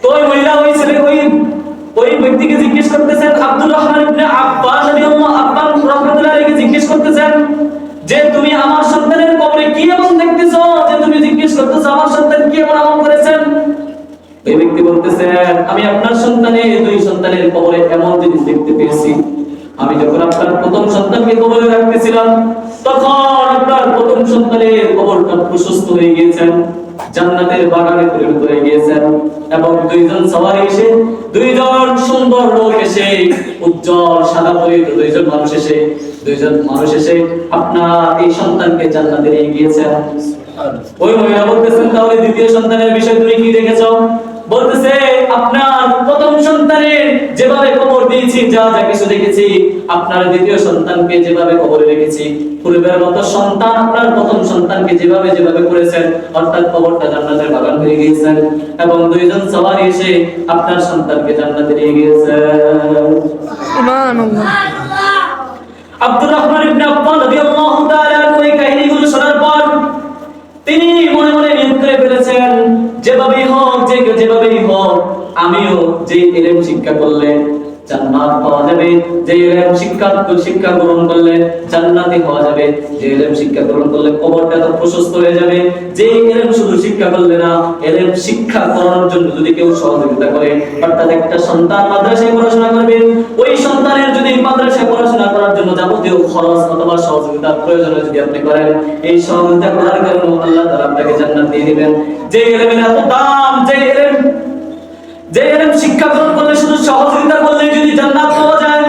তো ওই মহিলা ওই ছেলে ওই ব্যক্তিকে জিজ্ঞেস করতেছেন, আব্দুর রহমান ইবনে আব্বাস রাদিয়াল্লাহু আনহু জিজ্ঞেস করতেছেন যে তুমি আমার সন্তানের কবরে কি এমন দেখতেছো যে তুমি জিজ্ঞেস করতেছো আমার সন্তান কি এমন আমল করেছেন? ওই ব্যক্তি বলতেছেন আমি আপনার সন্তানের 2 সন্তানের কবরে এমন জিনিস দেখতে পেয়েছি। আমি যখন আপনার প্রথম সন্তানকে কবরে রাখতেছিলাম, তখন আপনার প্রথম সন্তানের কবরটা প্রশস্ত হয়ে গিয়েছেন, জান্নাতের বাগানে পরিণত হয়ে গিয়েছেন, এবং 2জন সওয়ারি এসে, 2জন সুন্দর লোক এসে, উজ্জ্বল সাদা পরিহিত 2জন মানুষ এসে আপনার এই সন্তানকে জান্নাতে নিয়ে গিয়েছেন। ওই মহিলা বলতেছেন তাহলে দ্বিতীয় সন্তানের বিষয় তুমি কি দেখেছো? বলতেছে আপনার প্রথম সন্তানের যেভাবে কবর দিয়েছি, যা যা কিছু দেখেছি, আপনার দ্বিতীয় সন্তানকে যেভাবে কবরে রেখেছি, পূর্বের মতো সন্তান আপনার প্রথম সন্তানকে যেভাবে করেছেন, অর্থাৎ কবরটা জান্নাতের বাগান হয়ে গিয়েছেন, এবং 2জন সওয়ারি এসে আপনার সন্তানকে জান্নাতে নিয়ে গিয়েছেন। সুবহানাল্লাহ। আব্দুর রহমান ইবনে আব্বাস রাদিয়াল্লাহু তাআলা এই কাহিনীগুলো শোনার পর তিনি মনে মনে নিয়ত করে ফেলেছেন যেভাবেই হোক আমিও যে ইলম শিক্ষা করলে জান্নাত পাওয়া যাবে, যে ইলম শিক্ষা গ্রহণ করলে জান্নাতি হওয়া যাবে, যে ইলম শিক্ষা গ্রহণ করলে কবরটা তো প্রশস্ত হয়ে যাবে, যে ইলম শুধু শিক্ষা করলে না, ইলম শিক্ষা করানোর জন্য যদি কেউ সহযোগিতা করে, অর্থাৎ একটা সন্তান মাদ্রাসায় পড়াশোনা করবে, ওই সন্তানের যদি মাদ্রাসায় পড়াশোনা করার জন্য যাবতীয় খরচ অথবা সহযোগিতার প্রয়োজন যদি আপনি করেন, এই সহযোগিতা করার কারণে আল্লাহ তাআলা আপনাকে জান্নাত দিয়ে দিবেন। যে ইলমের এত দাম, যে ইলম শিক্ষা গ্রহণ করলে শুধু সহযোগিতা করলে যদি জান্নাত পাওয়া যায়,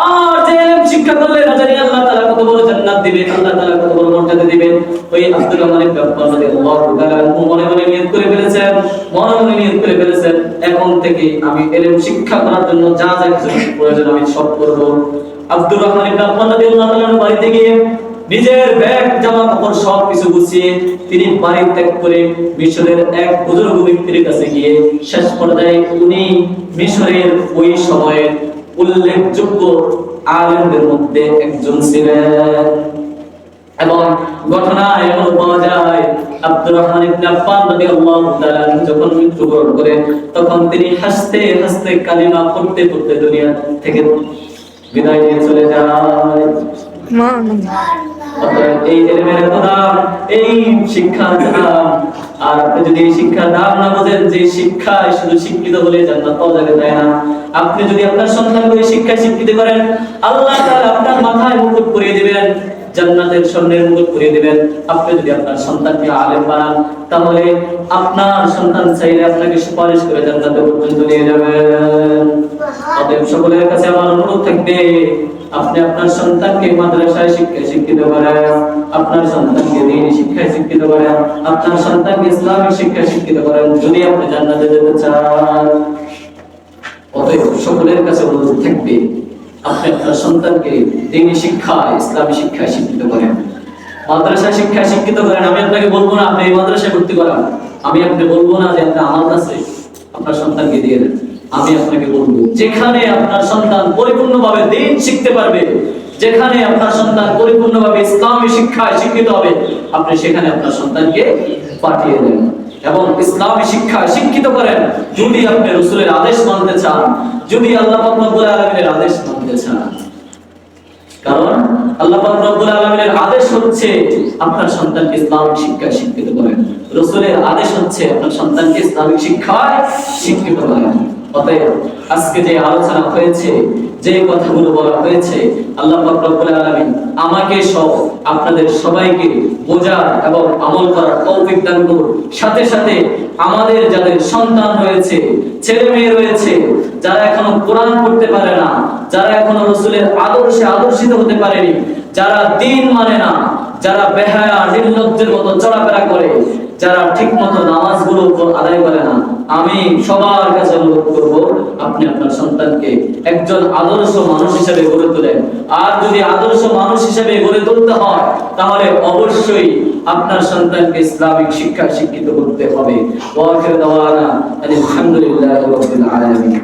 আর যে ইলম শিক্ষা করলে না জানি আল্লাহ তাআলা কত বড় জান্নাত দিবেন, আল্লাহ তাআলা কত বড় মর্যাদা দিবেন। ওই আব্দুর রহমান ইবনে আব্বাস রাদিয়াল্লাহু তাআলা মনে মনে নিয়ত করে ফেলেছেন এখন থেকে আমি ইলম শিক্ষা করার জন্য যা যা কিছু প্রয়োজন আমি সব করব। আব্দুর রহমান ইবনে আব্বাস রাদিয়াল্লাহু তাআলা বাড়িতে গিয়ে নিজের ব্যাগ জামা কাপড় সব কিছু গুছিয়ে তিনি বাড়ি ত্যাগ করে মিশরের এক বুজুর্গ ব্যক্তির কাছে গিয়ে শেষ পর্যায়ে উনি মিশরের ওই সময়ের উল্লেখযোগ্য আলেমদের মধ্যে একজন ছিলেন। এবং ঘটনা এমন পাওয়া যায় আব্দুর রহমান ইবনে আব্বাস রাদিয়াল্লাহু তাআলা যখন মৃত্যুবরণ করেন, তখন তিনি হাসতে হাসতে কালিমা পড়তে পড়তে দুনিয়া থেকে বিদায় নিয়ে চলে যায়। এই ইলমের দাম, এই শিক্ষার দাম আর আপনি যদি এই শিক্ষার দাম না বোঝেন, যে শিক্ষায় শুধু শিক্ষিত হলে জান্নাত পাওয়া যাবে তাই না, আপনি যদি আপনার সন্তানকে এই শিক্ষায় শিক্ষিত করেন, আল্লাহ তাআলা আপনার মাথায় মুকুট পরিয়ে দিবেন, জান্নাতের স্বর্ণের মুকুট পরিয়ে দিবেন। আপনি যদি আপনার সন্তানকে আলেম বানান, তাহলে আপনার সন্তান চাইলে আপনাকে সুপারিশ করে জান্নাতে পর্যন্ত নিয়ে যাবেন। অতএব সকলের কাছে আমার অনুরোধ থাকবে, আপনি আপনার সন্তানকে মাদ্রাসায় শিক্ষায় শিক্ষিত করেন, আপনার সন্তানকে দ্বীনি শিক্ষায় শিক্ষিত করেন, আপনার সন্তানকে ইসলামিক শিক্ষায় শিক্ষিত করেন, যদি আপনি জান্নাতে যেতে চান। অতএব সকলের কাছে অনুরোধ থাকবে, আপনি আপনার সন্তানকে দ্বীনি শিক্ষায়, ইসলামী শিক্ষায় শিক্ষিত করেন, মাদ্রাসায় শিক্ষায় শিক্ষিত করেন। আমি আপনাকে বলবো না আপনি এই মাদ্রাসায় ভর্তি করান, আমি আপনাকে বলবো না যে আপনি আমার কাছে আপনার সন্তানকে দিয়ে দেন। আমি আপনাকে বলবো, যেখানে আপনার সন্তান পরিপূর্ণভাবে দ্বীন শিখতে পারবে, যেখানে আপনার সন্তান পরিপূর্ণভাবে ইসলামী শিক্ষায় শিক্ষিত হবে, আপনি সেখানে আপনার সন্তানকে পাঠিয়ে দেন এবং ইসলামী শিক্ষায় শিক্ষিত করেন। যদি আপনি রাসূলের আদেশ মানতে চান, যদি আল্লাহ পাক রব্বুল আলামিনের আদেশ মানতে চান, কারণ আল্লাহ পাক রব্বুল আলামিনের আদেশ হচ্ছে আপনার সন্তানকে ইসলামিক শিক্ষায় শিক্ষিত করেন, রাসূলের আদেশ হচ্ছে আপনার সন্তানকে ইসলামিক শিক্ষায় শিক্ষিত করেন। অতএব আজকে যে আলোচনা হয়েছে, যে কথাগুলো বলা হয়েছে, আল্লাহ পাক রব্বুল আলামিন আমাকে সহ আপনাদের সবাইকে বোঝার এবং আমল করার তৌফিক দান করুন। সাথে সাথে আমাদের যাদের সন্তান রয়েছে, ছেলে মেয়ে রয়েছে, যারা এখনো কোরআন পড়তে পারে না, যারা এখনো রাসূলের আদর্শে আদর্শিত হতে পারেনি, যারা দ্বীন মানে না, যারা বেহায়া নির্লজ্জের মতো চলাফেরা করে, যারা ঠিকমতো নামাজগুলো আদায় করে না, আমি সবার কাছে অনুরোধ করব, আপনি আপনার সন্তানকে একজন আদর্শ মানুষ হিসেবে গড়ে তোলেন। আর যদি আদর্শ মানুষ হিসেবে গড়ে তুলতে হয়, তাহলে অবশ্যই আপনার সন্তানকে ইসলামিক শিক্ষা শিক্ষিত করতে হবে। ওয়া আখিরু দাওয়ানা আলহামদুলিল্লাহি রাব্বিল আলামিন।